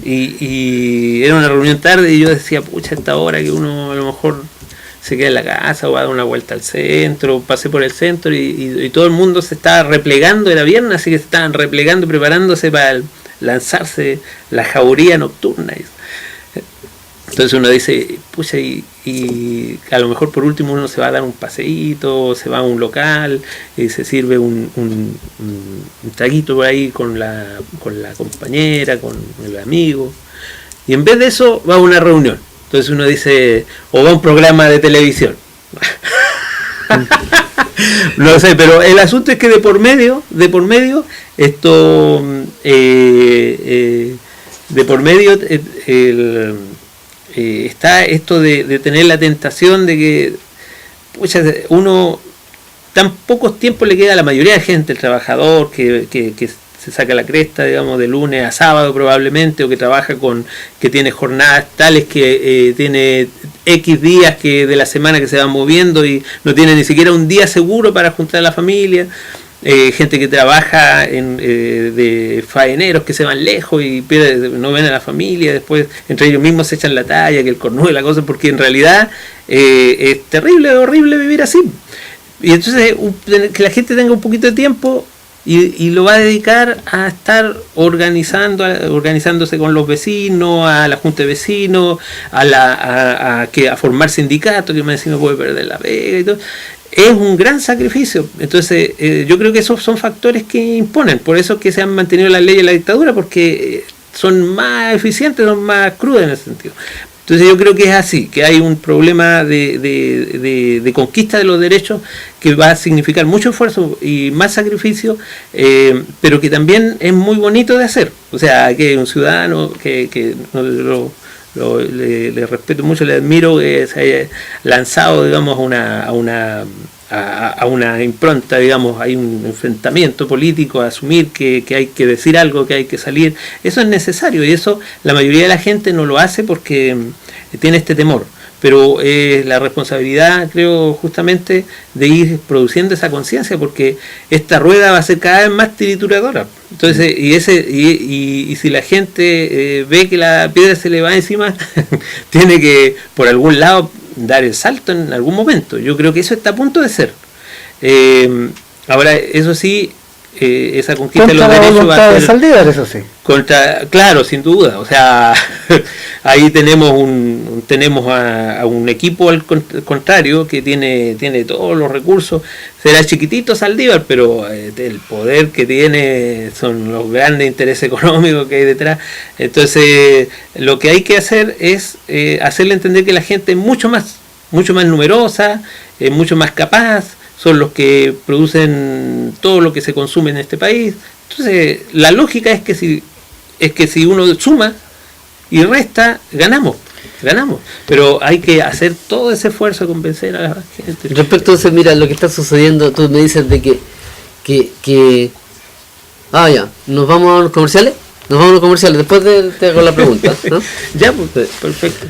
S4: y era una reunión tarde y yo decía, pucha, esta hora que uno a lo mejor se queda en la casa o va a dar una vuelta al centro, pasé por el centro y todo el mundo se estaba replegando, era viernes, así que se estaban replegando, preparándose para lanzarse la jauría nocturna. Entonces uno dice, pucha, y a lo mejor por último uno se va a dar un paseíto, se va a un local y se sirve un traguito por ahí con la compañera, con el amigo, y en vez de eso va a una reunión. Entonces uno dice, o va a un programa de televisión. No sé, pero el asunto es que de por medio esto está esto de tener la tentación de que, pucha, uno tan pocos tiempos le queda a la mayoría de gente, el trabajador que se saca la cresta, digamos, de lunes a sábado probablemente, o que trabaja que tiene jornadas tales que tiene X días que de la semana que se van moviendo y no tiene ni siquiera un día seguro para juntar a la familia. Gente que trabaja de faeneros que se van lejos y no ven a la familia, después entre ellos mismos se echan la talla, que el cornudo y la cosa, porque en realidad es terrible, horrible vivir así. Y entonces que la gente tenga un poquito de tiempo y lo va a dedicar a estar organizándose con los vecinos, a la junta de vecinos, a formar sindicatos, que me decían no puede perder la pega y todo. Es un gran sacrificio. Entonces yo creo que esos son factores que imponen, por eso es que se han mantenido las leyes de la dictadura, porque son más eficientes, son más crudas en ese sentido. Entonces yo creo que es así, que hay un problema de conquista de los derechos que va a significar mucho esfuerzo y más sacrificio, pero que también es muy bonito de hacer. O sea, que un ciudadano que le respeto mucho, le admiro, que se haya lanzado, digamos, a una impronta, digamos, hay un enfrentamiento político, a asumir que hay que decir algo, que hay que salir. Eso es necesario, y eso la mayoría de la gente no lo hace porque tiene este temor. Pero la responsabilidad, creo, justamente de ir produciendo esa conciencia, porque esta rueda va a ser cada vez más trituradora. Entonces, y si la gente ve que la piedra se le va encima, tiene que, por algún lado, dar el salto en algún momento. Yo creo que eso está a punto de ser. Ahora, eso sí, esa conquista de los derechos va a ser
S1: de Saldívar, eso sí.
S4: Claro, sin duda. O sea, ahí tenemos a un equipo al contrario que tiene todos los recursos. Será chiquitito Saldívar, pero el poder que tiene son los grandes intereses económicos que hay detrás. Entonces, lo que hay que hacer es hacerle entender que la gente es mucho más numerosa, mucho más capaz, son los que producen todo lo que se consume en este país. Entonces, la lógica es que si uno suma y resta, ganamos. Pero hay que hacer todo ese esfuerzo, convencer a la gente.
S3: Respecto a eso, mira, lo que está sucediendo, tú me dices de que ya, ¿nos vamos a los comerciales? Después te hago la pregunta, ¿no?
S4: Ya, pues, perfecto.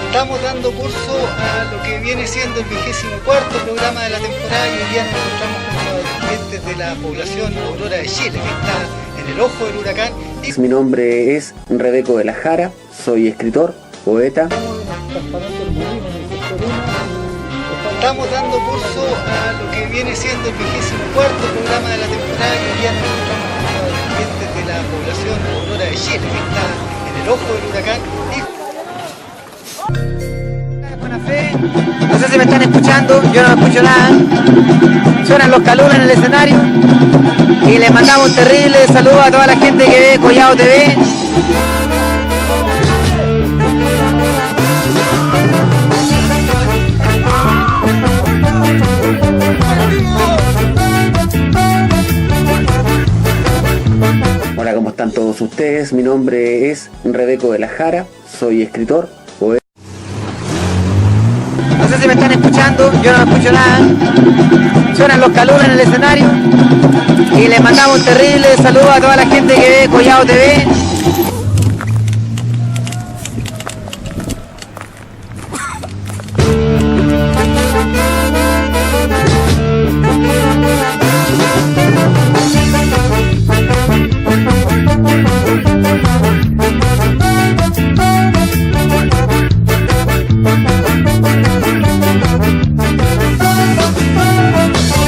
S1: Estamos dando curso a lo que viene siendo el 24º programa de la temporada, y hoy día nos encontramos con los dirigentes de la población Aurora de Chile, que está en el ojo del huracán.
S5: Mi nombre es Rebeco de la Jara, soy escritor, poeta.
S1: Estamos dando curso a lo que viene siendo el 24º programa de la temporada, y hoy día nos encontramos con los dirigentes de la población Aurora de Chile, que está en el ojo del huracán.
S6: No sé si me están escuchando, yo no escucho nada. Suenan los caluros en el escenario. Y les mandamos un terrible saludo a toda la gente que ve Collado TV.
S5: Hola, ¿cómo están todos ustedes? Mi nombre es Rebeco de la Jara, soy escritor, poeta.
S6: No sé si me están escuchando, yo no escucho nada. Suenan los caluros en el escenario. Y les mandamos un terrible saludo a toda la gente que ve Collado TV.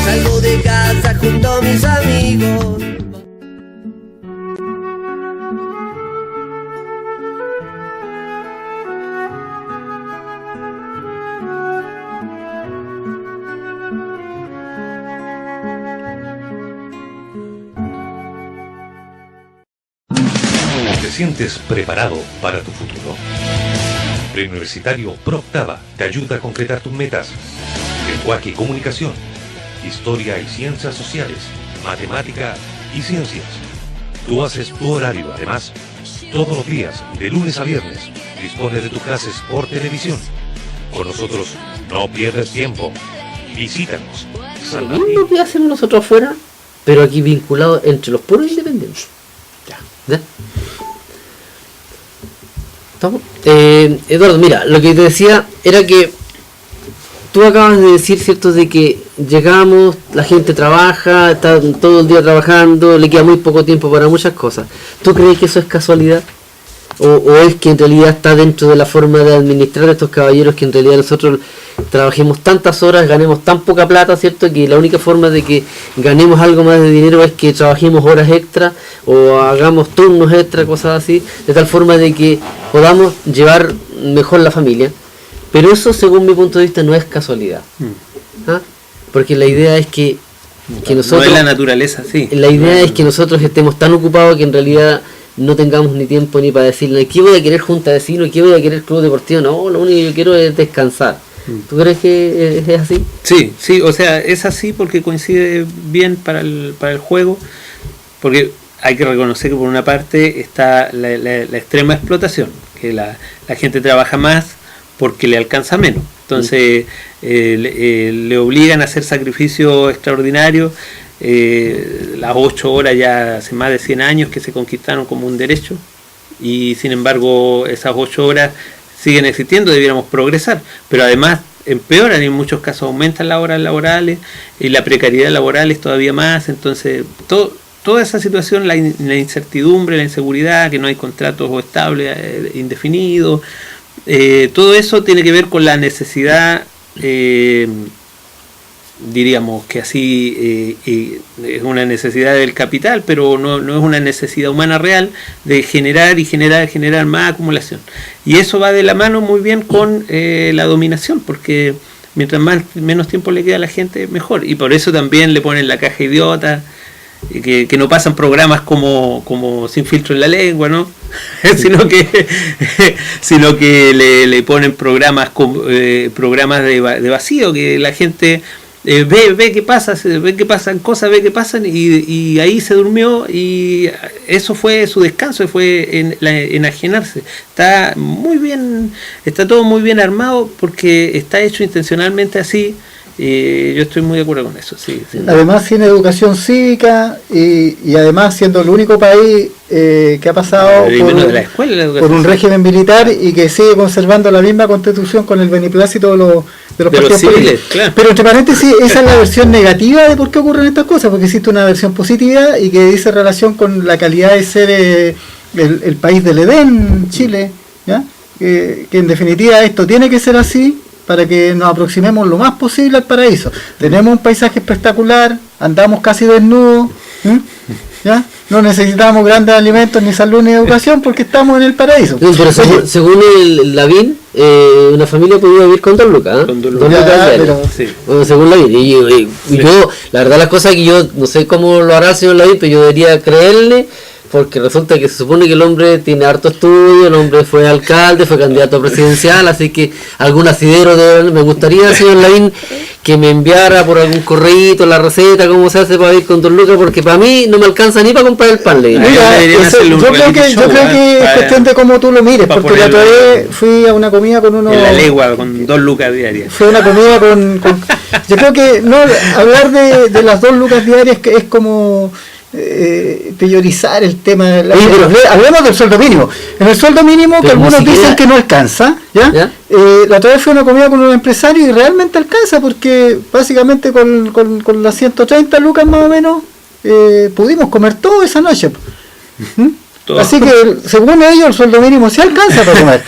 S7: Salgo de casa junto a mis amigos.
S2: ¿Te sientes preparado para tu futuro? Preuniversitario ProOctava te ayuda a concretar tus metas. Lenguaje y comunicación, historia y ciencias sociales, matemática y ciencias. Tú haces tu horario, además, todos los días, de lunes a viernes, dispones de tus clases por televisión. Con nosotros no pierdes tiempo. Visítanos.
S3: Lo que hacemos nosotros afuera, pero aquí vinculado entre los puros independientes. ¿Ya? ¿Estamos? Eduardo, mira, lo que te decía era que tú acabas de decir, ¿cierto?, de que llegamos, la gente trabaja, está todo el día trabajando, le queda muy poco tiempo para muchas cosas. ¿Tú crees que eso es casualidad? o es que en realidad está dentro de la forma de administrar a estos caballeros, que en realidad nosotros trabajemos tantas horas, ganemos tan poca plata, ¿cierto? Que la única forma de que ganemos algo más de dinero es que trabajemos horas extra o hagamos turnos extra, cosas así, de tal forma de que podamos llevar mejor la familia. Pero eso, según mi punto de vista, no es casualidad. ¿Ah? Porque la idea es que nosotros...
S4: No es la naturaleza, sí.
S3: La idea es que nosotros estemos tan ocupados que en realidad no tengamos ni tiempo ni para decirle ¿qué voy a querer junta de vecinos? ¿Qué voy a querer club deportivo? No, lo único que yo quiero es descansar. ¿Tú crees que es así?
S4: Sí, o sea, es así porque coincide bien para el juego, porque hay que reconocer que por una parte está la extrema explotación, que la gente trabaja más porque le alcanza menos. Entonces le obligan a hacer sacrificios extraordinarios. Las 8 horas ya hace más de 100 años que se conquistaron como un derecho, y sin embargo esas 8 horas siguen existiendo, debiéramos progresar, pero además empeoran, en muchos casos aumentan las horas laborales y la precariedad laboral es todavía más. Entonces toda esa situación, la incertidumbre, la inseguridad, que no hay contratos estables indefinidos, todo eso tiene que ver con la necesidad, diríamos que así es una necesidad del capital, pero no es una necesidad humana real, de generar más acumulación. Y eso va de la mano muy bien con la dominación, porque mientras menos tiempo le queda a la gente, mejor. Y por eso también le ponen la caja idiota, que no pasan programas como Sin Filtro en la Lengua, ¿no? sino que le ponen programas de vacío, que la gente ve que pasan cosas, y ahí se durmió, y eso fue su descanso, fue enajenarse. Está todo muy bien armado porque está hecho intencionalmente así. Yo estoy muy de acuerdo con eso, sí.
S1: Además, sin educación cívica y además siendo el único país que ha pasado por un régimen militar y que sigue conservando la misma constitución con el beneplácito de los partidos
S4: civiles, claro.
S1: Pero entre paréntesis, esa es la versión negativa de por qué ocurren estas cosas, porque existe una versión positiva y que dice relación con la calidad de ser el país del Edén, Chile, ¿ya? Que en definitiva esto tiene que ser así para que nos aproximemos lo más posible al paraíso. Tenemos un paisaje espectacular, andamos casi desnudos, ¿ya? No necesitamos grandes alimentos, ni salud, ni educación, porque estamos en el paraíso.
S3: Sí, pero según el Lavín, una familia podía vivir con 2 lucas, ¿eh?
S4: Con 2 lucas.
S3: Sí. Bueno, según Lavín. Y yo, la verdad, las cosas que yo no sé cómo lo hará el señor Lavín, pero yo debería creerle, porque resulta que se supone que el hombre tiene harto estudio, el hombre fue alcalde, fue candidato presidencial, así que algún asidero me gustaría, señor Lavín, que me enviara por algún correíto la receta, cómo se hace para ir con 2 lucas, porque para mí no me alcanza ni para comprar el pan.
S1: Mira, yo creo que es cuestión de cómo tú lo mires, porque la otra vez fui a una comida con uno...
S4: En la legua, con 2 lucas diarias.
S1: Fue una comida con yo creo que no hablar de las 2 lucas diarias que es como... priorizar el tema de hablemos del sueldo mínimo. En el sueldo mínimo, pero que algunos dicen que no alcanza, ¿ya? La otra vez fue una comida con un empresario y realmente alcanza, porque básicamente con las 130 lucas más o menos pudimos comer todo esa noche. Así que según ellos el sueldo mínimo se alcanza para comer.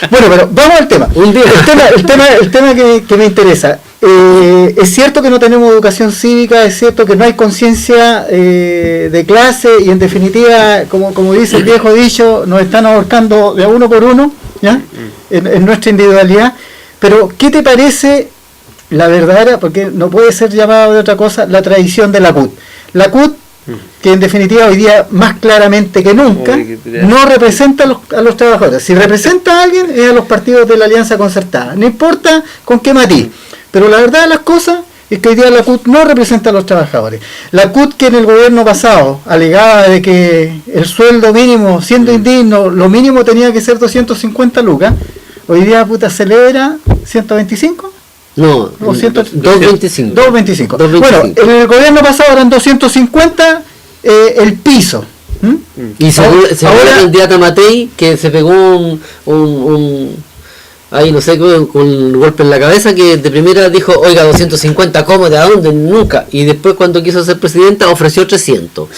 S1: Bueno, pero vamos al tema. El tema que me interesa. Es cierto que no tenemos educación cívica, es cierto que no hay conciencia de clase, y en definitiva, como dice el viejo dicho, nos están ahorcando de a uno por uno, ¿ya? En nuestra individualidad. Pero ¿qué te parece la verdadera, porque no puede ser llamado de otra cosa, la tradición de la CUT? La CUT, que en definitiva hoy día más claramente que nunca no representa a los trabajadores. Si representa a alguien es a los partidos de la Alianza Concertada, no importa con qué matiz. Pero la verdad de las cosas es que hoy día la CUT no representa a los trabajadores. La CUT, que en el gobierno pasado alegaba de que el sueldo mínimo, siendo indigno, lo mínimo tenía que ser 250 lucas, hoy día celebra 125.
S3: No, 225.
S1: 225. Bueno, en el gobierno pasado eran 250 el piso.
S3: Y según la candidata Matei, que se pegó ahí no sé, con un golpe en la cabeza, que de primera dijo, oiga, 250, ¿cómo? ¿De dónde? Nunca. Y después cuando quiso ser presidenta ofreció 300.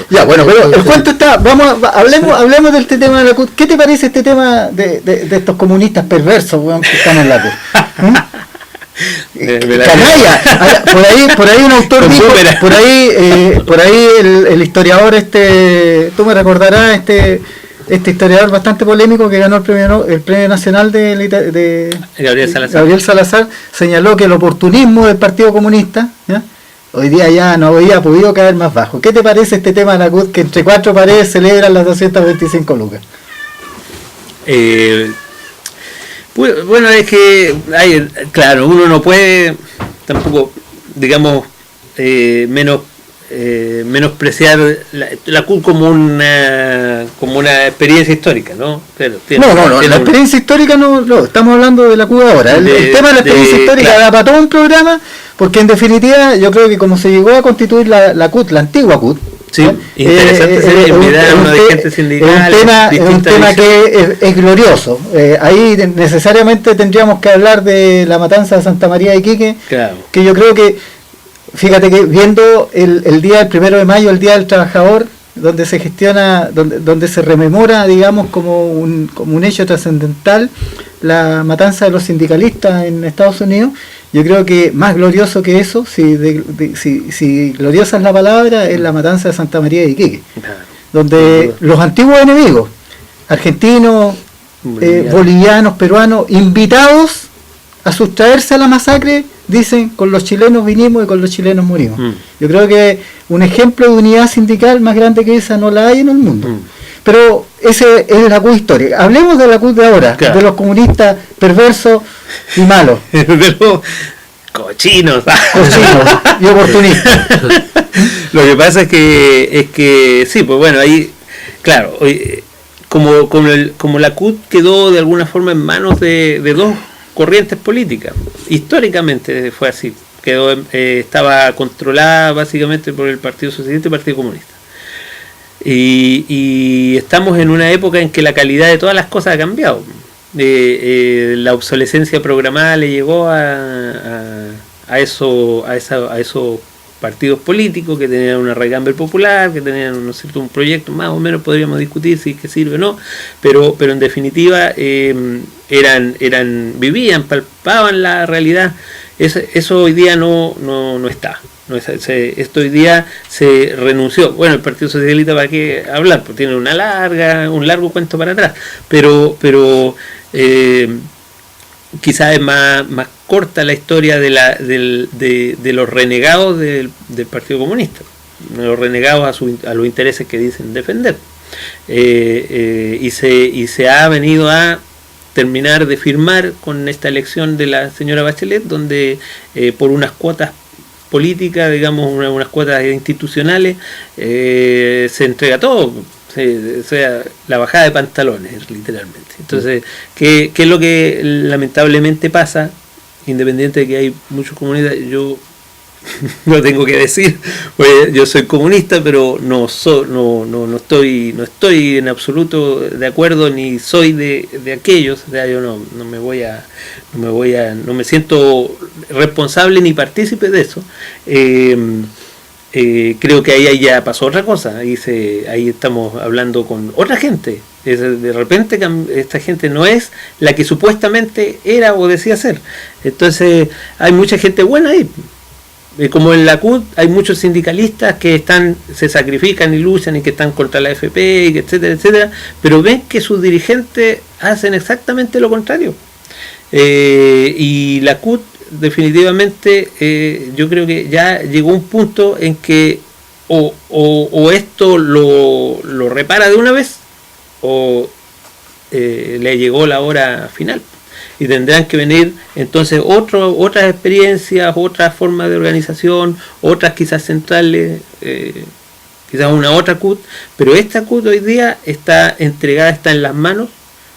S1: Ya, bueno, pero el cuento está, hablemos de este tema de la CUT. ¿Qué te parece este tema de estos comunistas perversos, weón, que están en la CUT? Canalla. Por ahí un autor dijo, por ahí el historiador tú me recordarás, este historiador bastante polémico que ganó el premio nacional de Gabriel Salazar, señaló que el oportunismo del Partido Comunista, ¿ya?, hoy día ya no había podido caer más bajo. ¿Qué te parece este tema de la CUT, que entre cuatro paredes celebran las 225 lucas?
S4: Bueno, es que claro, uno no puede tampoco, digamos, menospreciar la CUT como una experiencia histórica, ¿no? Claro,
S1: la experiencia histórica no, estamos hablando de la CUT ahora. El tema de la experiencia histórica da para todo un programa, porque en definitiva yo creo que como se llegó a constituir la CUT, la antigua CUT,
S4: sí, interesante ser invitar a unos dirigentes sindicales.
S1: Es un tema que es glorioso. Ahí necesariamente tendríamos que hablar de la matanza de Santa María de Iquique, claro, que yo creo que, fíjate que viendo el día del 1 de mayo, el Día del Trabajador, donde se gestiona, donde se rememora, digamos, como un hecho trascendental la matanza de los sindicalistas en Estados Unidos, yo creo que más glorioso que eso, si gloriosa es la palabra, es la matanza de Santa María de Iquique, donde los antiguos enemigos, argentinos, bolivianos, peruanos, invitados a sustraerse a la masacre, dicen, con los chilenos vinimos y con los chilenos morimos. Yo creo que un ejemplo de unidad sindical más grande que esa no la hay en el mundo. Pero ese es la CUT histórica. Hablemos de la CUT de ahora, claro, de los comunistas perversos y malos.
S4: De los cochinos
S1: y oportunistas.
S4: Lo que pasa es que sí, pues bueno, ahí, claro, como la CUT quedó de alguna forma en manos de dos corrientes políticas, históricamente fue así, estaba controlada básicamente por el Partido Socialista y el Partido Comunista. Y estamos en una época en que la calidad de todas las cosas ha cambiado. La obsolescencia programada le llegó a esos partidos políticos que tenían una raigambre popular, que tenían, ¿no es cierto?, un proyecto, más o menos podríamos discutir si es que sirve o no, pero en definitiva vivían, palpaban la realidad. Eso hoy día no está. Esto hoy día se renunció. Bueno, el Partido Socialista, ¿para qué hablar? Pues tiene un largo cuento para atrás, pero quizás es más corta la historia de los renegados del Partido Comunista, los renegados a los intereses que dicen defender, y se ha venido a terminar de firmar con esta elección de la señora Bachelet, donde por unas cuotas políticas, digamos, unas cuotas institucionales, se entrega todo, o sea, la bajada de pantalones, literalmente. Entonces, ¿qué es lo que lamentablemente pasa? Independiente de que hay muchos comunistas, yo no tengo que decir, pues yo soy comunista, pero no estoy en absoluto de acuerdo, ni soy de aquellos. O sea, yo no me siento responsable ni partícipe de eso. Creo que ahí ya pasó otra cosa, ahí estamos hablando con otra gente. De repente esta gente no es la que supuestamente era o decía ser. Entonces hay mucha gente buena ahí. Como en la CUT hay muchos sindicalistas que se sacrifican y luchan y que están contra la AFP, y etcétera, etcétera, pero ven que sus dirigentes hacen exactamente lo contrario. Y la CUT definitivamente, yo creo que ya llegó un punto en que o esto lo repara de una vez, o le llegó la hora final. Y tendrán que venir entonces otras experiencias, otras formas de organización, otras quizás centrales, quizás una otra CUT, pero esta CUT hoy día está entregada, está en las manos,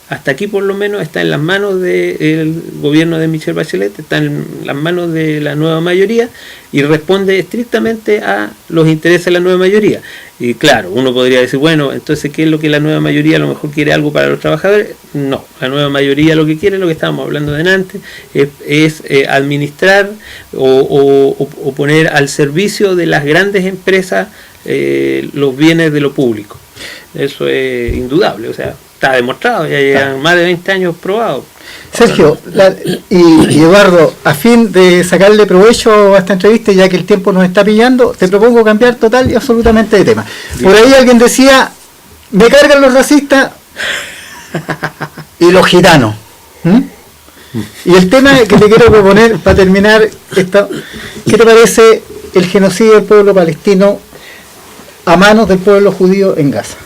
S4: hasta aquí por lo menos está en las manos del gobierno de Michelle Bachelet, está en las manos de la nueva mayoría y responde estrictamente a los intereses de la nueva mayoría. Y claro, uno podría decir, bueno, entonces, ¿qué es lo que la nueva mayoría a lo mejor quiere algo para los trabajadores? No, la nueva mayoría lo que quiere, lo que estábamos hablando delante, es administrar o poner al servicio de las grandes empresas los bienes de lo público. Eso es indudable, o sea, está demostrado, ya llevan más de 20 años probados.
S1: Sergio y Eduardo, a fin de sacarle provecho a esta entrevista, ya que el tiempo nos está pillando, te propongo cambiar total y absolutamente de tema. Por ahí alguien decía, me cargan los racistas y los gitanos. Y el tema que te quiero proponer para terminar esto, ¿qué te parece el genocidio del pueblo palestino a manos del pueblo judío en Gaza?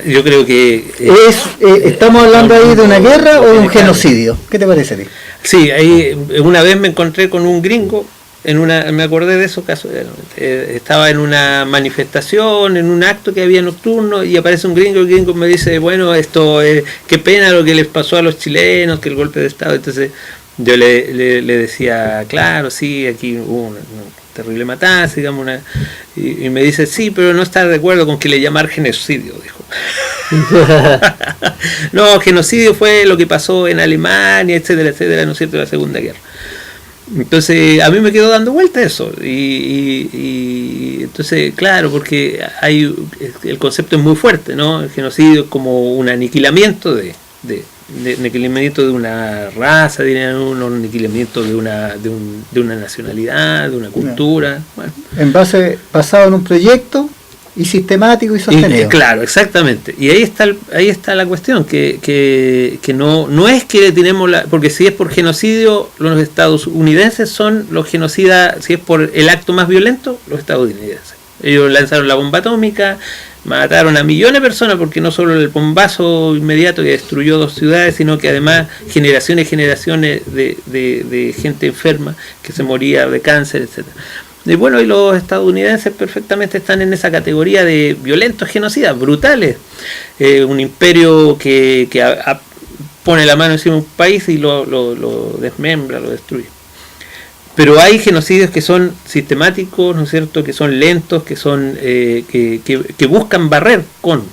S4: Yo creo que...
S1: ¿estamos hablando ahí de una guerra o de un genocidio? ¿Qué te parece a ti?
S4: Sí, ahí una vez me encontré con un gringo, me acordé de esos casos, estaba en una manifestación, en un acto que había nocturno, y aparece un gringo, el gringo me dice, bueno, qué pena lo que les pasó a los chilenos, que el golpe de Estado. Entonces yo le decía, claro, sí, aquí hubo una terrible matanza, digamos, y me dice, sí, pero no está de acuerdo con que le llamar genocidio, dijo. No, genocidio fue lo que pasó en Alemania, etcétera, etcétera, ¿no es cierto?, la Segunda Guerra. Entonces a mí me quedó dando vuelta eso, y entonces, claro, porque el concepto es muy fuerte, ¿no? El genocidio es como un aniquilamiento de una raza, un aniquilamiento de una nacionalidad, de una cultura. Bueno.
S1: Basado en un proyecto y sistemático y sostenido.
S4: Claro, exactamente. Y ahí está la cuestión, que no es que tenemos porque si es por genocidio, los estadounidenses son los genocidas, si es por el acto más violento, los estadounidenses. Ellos lanzaron la bomba atómica, mataron a millones de personas, porque no solo el bombazo inmediato que destruyó 2 ciudades, sino que además generaciones y generaciones de gente enferma que se moría de cáncer, etcétera. Y bueno, y los estadounidenses perfectamente están en esa categoría de violentos genocidas, brutales. Un imperio que pone la mano encima de un país y lo desmembra, lo destruye. Pero hay genocidios que son sistemáticos, ¿no es cierto?, que son lentos, que son que buscan barrer con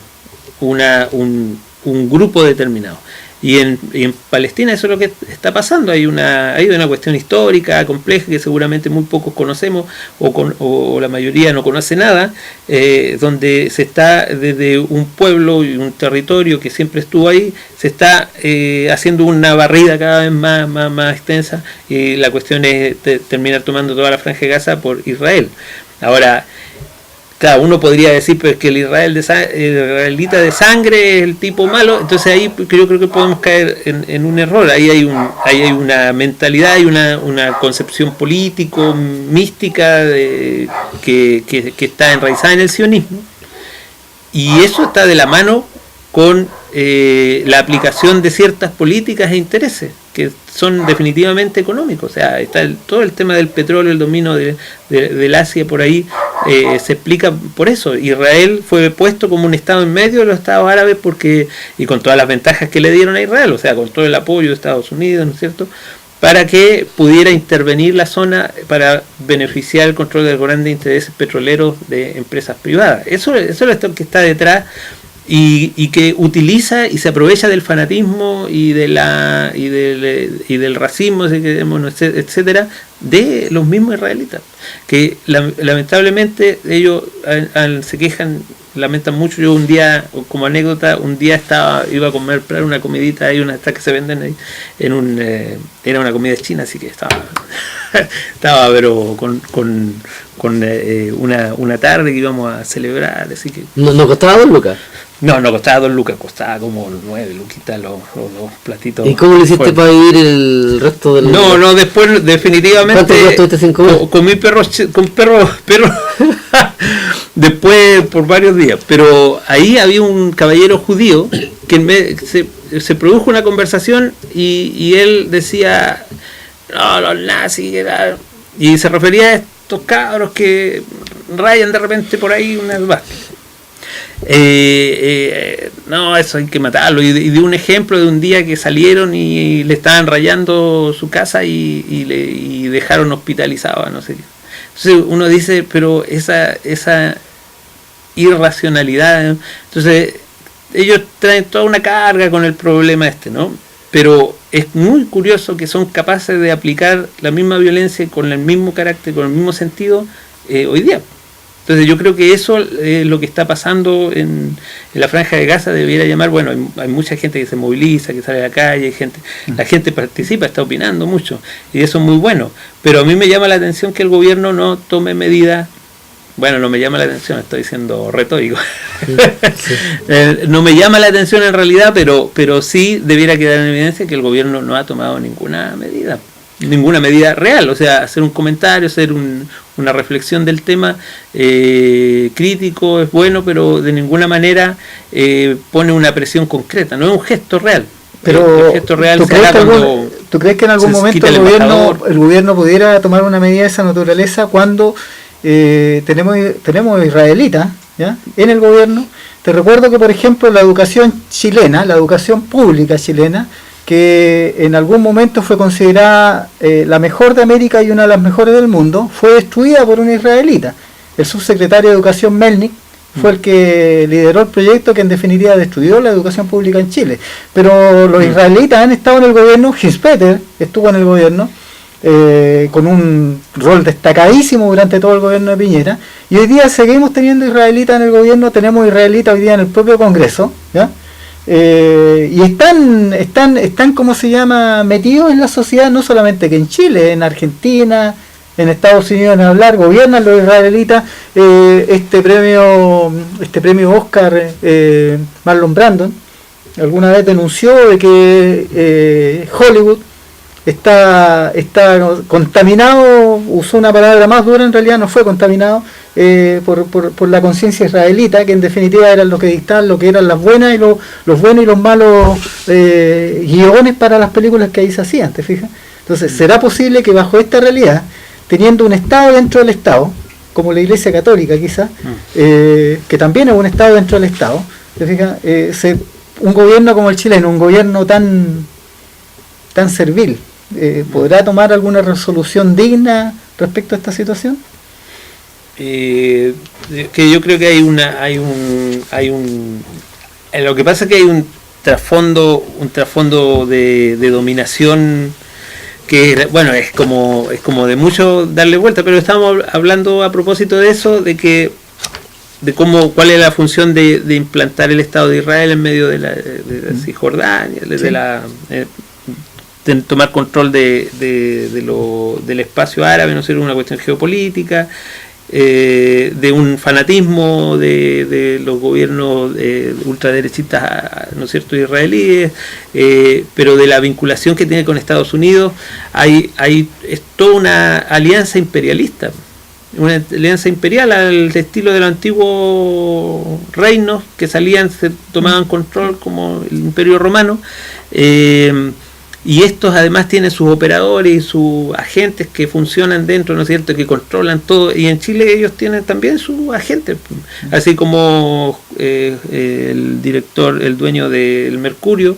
S4: un grupo determinado. Y en Palestina eso es lo que está pasando. Hay una cuestión histórica compleja que seguramente muy pocos conocemos, o la mayoría no conoce nada, donde se está desde un pueblo y un territorio que siempre estuvo ahí, se está haciendo una barrida cada vez más extensa, y la cuestión es terminar tomando toda la Franja de Gaza por Israel. Ahora, claro, uno podría decir, pero es que el israelita de sangre es el tipo malo. Entonces ahí yo creo que podemos caer en un error. Ahí hay una mentalidad, hay una concepción político, mística, que está enraizada en el sionismo, y eso está de la mano con la aplicación de ciertas políticas e intereses que son definitivamente económicos. O sea, está todo el tema del petróleo, el dominio del Asia por ahí, se explica por eso. Israel fue puesto como un estado en medio de los estados árabes, y con todas las ventajas que le dieron a Israel, o sea, con todo el apoyo de Estados Unidos, ¿no es cierto?, para que pudiera intervenir la zona para beneficiar el control de los grandes intereses petroleros de empresas privadas. Eso es lo que está detrás, y que utiliza y se aprovecha del fanatismo y del racismo, etcétera, de los mismos israelitas, que lamentablemente ellos se quejan, lamentan mucho. Yo un día, como anécdota, iba a comprar una comidita, hay unas que se venden ahí era una comida china, así que estaba pero con una tarde que íbamos a celebrar, así que
S3: no costaba 2 lucas.
S4: No costaba 2 lucas, costaba como 9 luquitas los platitos.
S3: ¿Y cómo lo hiciste para vivir el resto del...
S4: No, después definitivamente...
S3: ¿Cuánto estuviste sin comer?
S4: Comí perro después por varios días. Pero ahí había un caballero judío que se produjo una conversación, y él decía, no, los nazis eran... Y se refería a estos cabros que rayan de repente por ahí unas vacas. No, eso hay que matarlo, y dio un ejemplo de un día que salieron y le estaban rayando su casa y dejaron hospitalizado, no sé qué. Entonces uno dice, pero esa irracionalidad. Entonces, ellos traen toda una carga con el problema ¿no? Pero es muy curioso que son capaces de aplicar la misma violencia con el mismo carácter, con el mismo sentido hoy día. Entonces yo creo que eso es lo que está pasando en la Franja de Gaza. Debiera llamar, bueno, hay mucha gente que se moviliza, que sale a la calle, la gente participa, está opinando mucho, y eso es muy bueno. Pero a mí me llama la atención que el gobierno no tome medidas. Bueno, no me llama la atención, estoy siendo retórico. Sí. No me llama la atención en realidad, pero sí debiera quedar en evidencia que el gobierno no ha tomado ninguna medida real. O sea, hacer un comentario, hacer una reflexión del tema crítico es bueno, pero de ninguna manera pone una presión concreta, no es un gesto real.
S1: Pero
S4: el gesto real
S1: ¿tú crees que en algún momento el gobierno pudiera tomar una medida de esa naturaleza cuando tenemos israelitas, ¿ya?, en el gobierno? Te recuerdo que, por ejemplo, la educación chilena, la educación pública chilena, que en algún momento fue considerada la mejor de América y una de las mejores del mundo, fue destruida por un israelita. El subsecretario de Educación Melnik fue el que lideró el proyecto que en definitiva destruyó la educación pública en Chile. Pero los israelitas han estado en el gobierno, Hinspeter estuvo en el gobierno, con un rol destacadísimo durante todo el gobierno de Piñera, y hoy día seguimos teniendo israelitas en el gobierno, tenemos israelitas hoy día en el propio Congreso, ¿ya? Y están ¿cómo se llama?, metidos en la sociedad, no solamente que en Chile, en Argentina, en Estados Unidos, en hablar, gobiernan los israelitas. Este premio Oscar, Marlon Brandon alguna vez denunció de que Hollywood está contaminado, usó una palabra más dura, en realidad no fue contaminado, por la conciencia israelita, que en definitiva eran los que dictaban lo que eran las buenas y los buenos y los malos guiones para las películas que ahí se hacían, ¿te fijas? Entonces, ¿será posible que bajo esta realidad, teniendo un Estado dentro del Estado, como la Iglesia Católica quizás, que también es un Estado dentro del Estado, ¿te fijas? Un gobierno como el chileno, un gobierno tan servil, ¿podrá tomar alguna resolución digna respecto a esta situación?
S4: Que yo creo que lo que pasa es que hay un trasfondo de dominación que, bueno, es como de mucho darle vuelta, pero estamos hablando a propósito de eso, de cuál es la función de implantar el Estado de Israel en medio de Cisjordania, de tomar control del espacio árabe, no ser una cuestión geopolítica, de un fanatismo de los gobiernos ultraderechistas, ¿no es cierto?, israelíes, pero de la vinculación que tiene con Estados Unidos. Es toda una alianza imperialista, una alianza imperial al estilo de los antiguos reinos que salían, se tomaban control, como el Imperio Romano, y estos además tienen sus operadores y sus agentes que funcionan dentro, ¿no es cierto?, que controlan todo, y en Chile ellos tienen también sus agentes, así como el director, el dueño del Mercurio,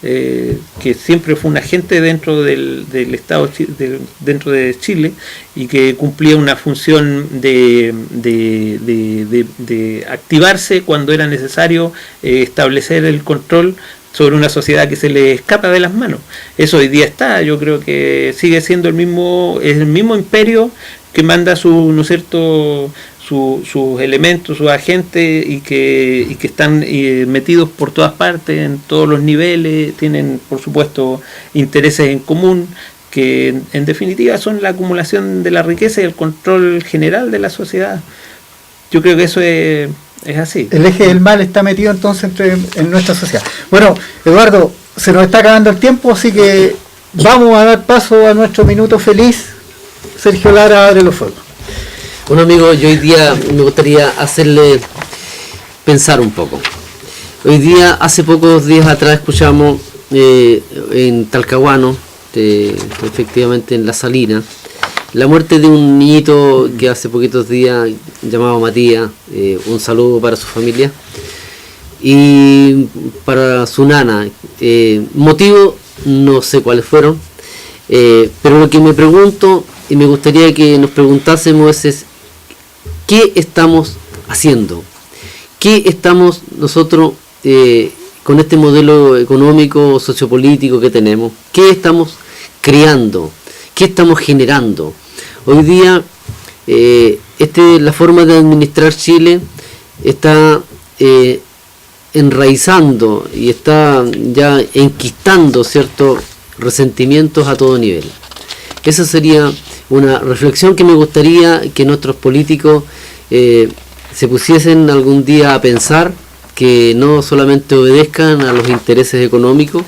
S4: que siempre fue un agente dentro del Estado, dentro de Chile, y que cumplía una función de activarse cuando era necesario establecer el control sobre una sociedad que se le escapa de las manos. Eso hoy día está, yo creo que sigue siendo el mismo imperio que manda ¿no es cierto?, sus elementos, sus agentes, y que están metidos por todas partes, en todos los niveles, tienen por supuesto intereses en común, que en definitiva son la acumulación de la riqueza y el control general de la sociedad. Yo creo que eso es así. El eje del mal está metido entonces en nuestra sociedad. Bueno, Eduardo, se nos está acabando el tiempo, así que vamos a dar paso a nuestro minuto feliz. Sergio Lara, abre los fuegos.
S3: Bueno, amigos, yo hoy día me gustaría hacerle pensar un poco. Hoy día, hace pocos días atrás, escuchamos en Talcahuano, efectivamente en La Salina, la muerte de un niñito que hace poquitos días, llamado Matías. Un saludo para su familia y para su nana. Motivo, no sé cuáles fueron, pero lo que me pregunto y me gustaría que nos preguntásemos es ¿qué estamos haciendo? ¿qué estamos nosotros con este modelo económico, sociopolítico que tenemos? ¿Qué estamos creando? ¿Qué estamos generando? Hoy día la forma de administrar Chile está enraizando y está ya enquistando ciertos resentimientos a todo nivel. Esa sería una reflexión que me gustaría que nuestros políticos se pusiesen algún día a pensar, que no solamente obedezcan a los intereses económicos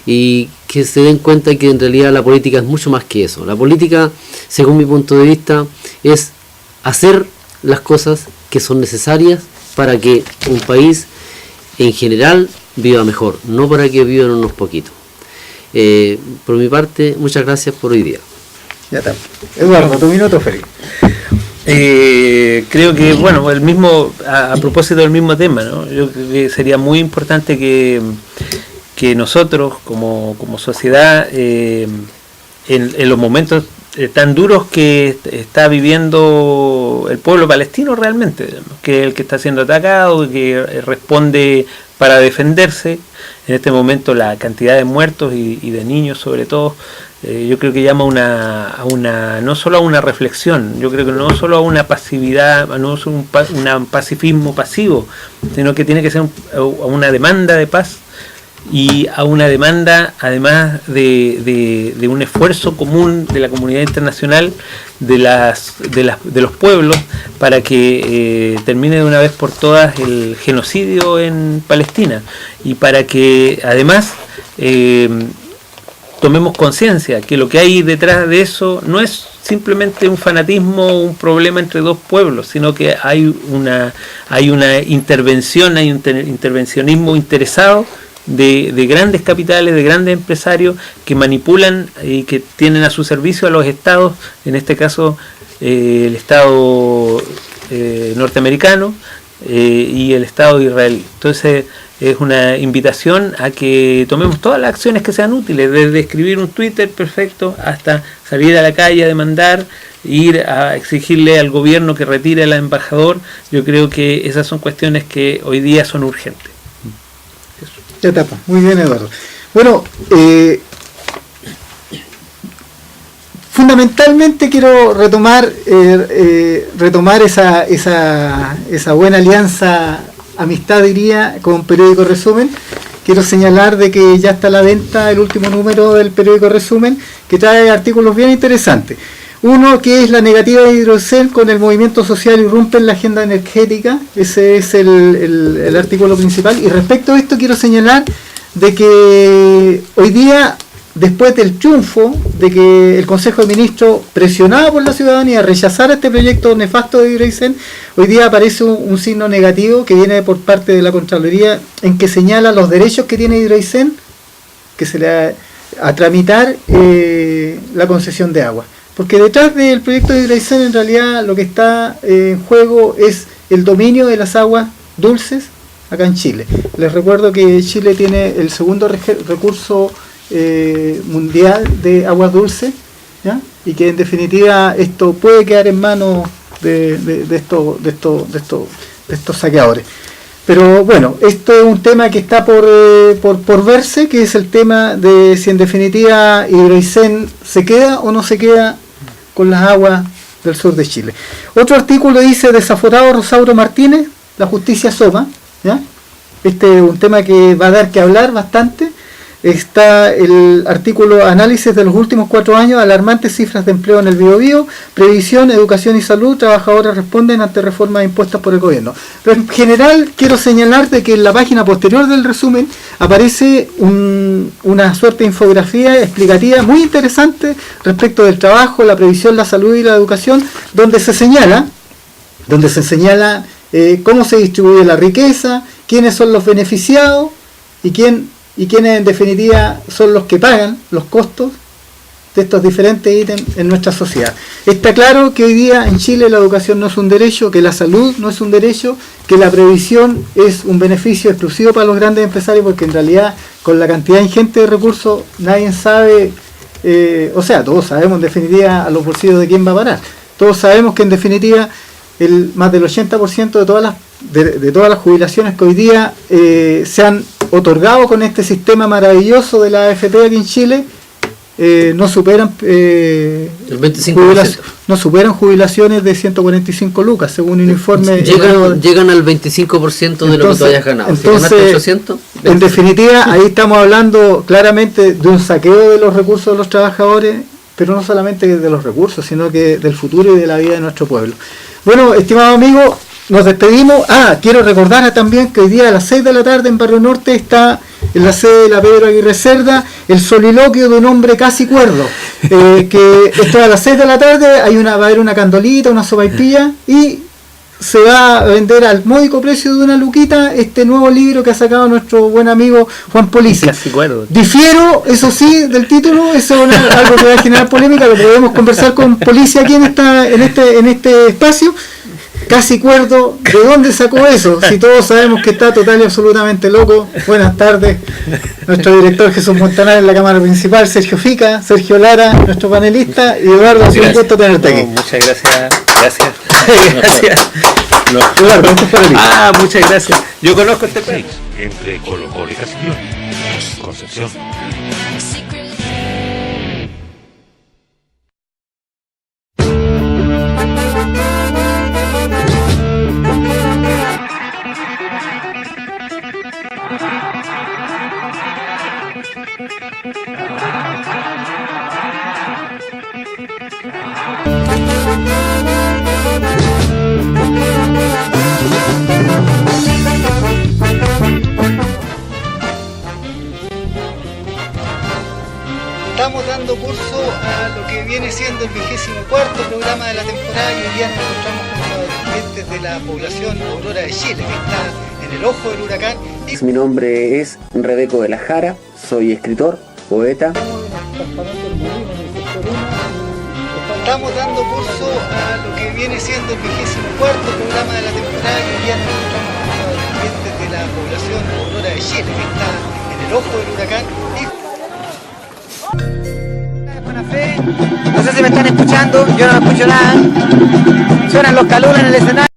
S3: y que se den cuenta que en realidad la política es mucho más que eso. La política, según mi punto de vista, es hacer las cosas que son necesarias para que un país en general viva mejor, no para que vivan unos poquitos. Por mi parte, muchas gracias por hoy día.
S1: Ya está. Eduardo, tu minuto, feliz.
S4: Creo que, bueno, el mismo, a propósito del mismo tema, ¿no? Yo creo que sería muy importante que nosotros como sociedad, en los momentos tan duros que está viviendo el pueblo palestino realmente, que es el que está siendo atacado, que responde para defenderse, en este momento la cantidad de muertos y de niños sobre todo, yo creo que llama no solo a una reflexión, yo creo que no solo a una pasividad, no es un pacifismo pasivo, sino que tiene que ser a una demanda de paz y a una demanda además de un esfuerzo común de la comunidad internacional, de los pueblos, para que termine de una vez por todas el genocidio en Palestina, y para que además tomemos conciencia que lo que hay detrás de eso no es simplemente un fanatismo o un problema entre dos pueblos, sino que hay una intervención, hay un intervencionismo interesado de grandes capitales, de grandes empresarios que manipulan y que tienen a su servicio a los estados, en este caso el Estado norteamericano y el Estado israelí. Entonces es una invitación a que tomemos todas las acciones que sean útiles, desde escribir un Twitter perfecto hasta salir a la calle a demandar, ir a exigirle al gobierno que retire al embajador. Yo creo que esas son cuestiones que hoy día son urgentes.
S1: Ya tapa. Muy bien, Eduardo. Bueno, fundamentalmente quiero retomar esa buena alianza, amistad diría, con Periódico Resumen. Quiero señalar de que ya está a la venta el último número del Periódico Resumen, que trae artículos bien interesantes. Uno que es la negativa de Hidroicén con el movimiento social irrumpe en la agenda energética. Ese es el artículo principal. Y respecto a esto quiero señalar de que hoy día, después del triunfo de que el Consejo de Ministros, presionado por la ciudadanía, rechazara este proyecto nefasto de Hidroicén, hoy día aparece un signo negativo que viene por parte de la Contraloría, en que señala los derechos que tiene Hidroicén, que se le da a tramitar la concesión de agua. Porque detrás del proyecto de Hidroicén en realidad lo que está en juego es el dominio de las aguas dulces acá en Chile. Les recuerdo que Chile tiene el segundo recurso mundial de aguas dulces, ¿ya? Y que en definitiva esto puede quedar en manos de estos saqueadores. Pero bueno, esto es un tema que está por verse, que es el tema de si en definitiva Hidroicén se queda o no se queda con las aguas del sur de Chile. Otro artículo dice: desaforado Rosauro Martínez, la justicia asoma, ¿ya? Este es un tema que va a dar que hablar bastante. Está el artículo análisis de los últimos 4 años, alarmantes cifras de empleo en el Biobío, previsión, educación y salud, trabajadores responden ante reformas impuestas por el gobierno. Pero en general quiero señalar de que en la página posterior del resumen aparece una suerte de infografía explicativa muy interesante respecto del trabajo, la previsión, la salud y la educación, donde se señala cómo se distribuye la riqueza, quiénes son los beneficiados y quiénes en definitiva son los que pagan los costos de estos diferentes ítems en nuestra sociedad. Está claro que hoy día en Chile la educación no es un derecho, que la salud no es un derecho, que la previsión es un beneficio exclusivo para los grandes empresarios, porque en realidad con la cantidad ingente de recursos nadie sabe, todos sabemos en definitiva a los bolsillos de quién va a parar. Todos sabemos que en definitiva más del 80% de todas las de todas las jubilaciones que hoy día se han otorgado con este sistema maravilloso de la AFP aquí en Chile, no superan
S3: el 25%.
S1: No superan jubilaciones de 145 lucas, según un informe.
S3: Llegan al 25% de lo que tú hayas ganado.
S1: Entonces,
S3: si ganaste 800,
S1: en definitiva, ahí estamos hablando claramente de un saqueo de los recursos de los trabajadores, pero no solamente de los recursos, sino que del futuro y de la vida de nuestro pueblo. Bueno, estimado amigo, nos despedimos. Quiero recordar también que hoy día a las 6 de la tarde en Barrio Norte está en la sede de la Pedro Aguirre Cerda el soliloquio de un hombre casi cuerdo, que esto a las 6 de la tarde va a haber una candolita, una sopaipilla, y se va a vender al módico precio de una luquita este nuevo libro que ha sacado nuestro buen amigo Juan Policia. Difiero, eso sí, del título, eso es algo que va a generar polémica, lo podemos conversar con Policia aquí en este espacio. Casi cuerdo, ¿de dónde sacó eso? Si todos sabemos que está total y absolutamente loco. Buenas tardes, nuestro director Jesús Montanar en la cámara principal, Sergio Fica, Sergio Lara, nuestro panelista, y Eduardo, ha sido un gusto tenerte aquí.
S4: Muchas gracias.
S1: Eduardo, este fue el
S4: muchas gracias. Yo conozco este país.
S2: Entre Colo-Colo y Castellón, Concepción.
S1: Estamos dando curso a lo que viene siendo el 24º programa de la temporada, y hoy día nos encontramos con los dirigentes de la población Aurora de Chile, que está en el ojo del huracán.
S5: Mi nombre es Rebeco de la Jara, soy escritor, poeta.
S1: Estamos dando curso a lo que viene siendo el 24º programa de la temporada, y hoy día nos encontramos con los dirigentes de la población Aurora de Chile, que está en el ojo del huracán.
S6: No sé si me están escuchando, yo no escucho nada. Suenan los calulas en el escenario.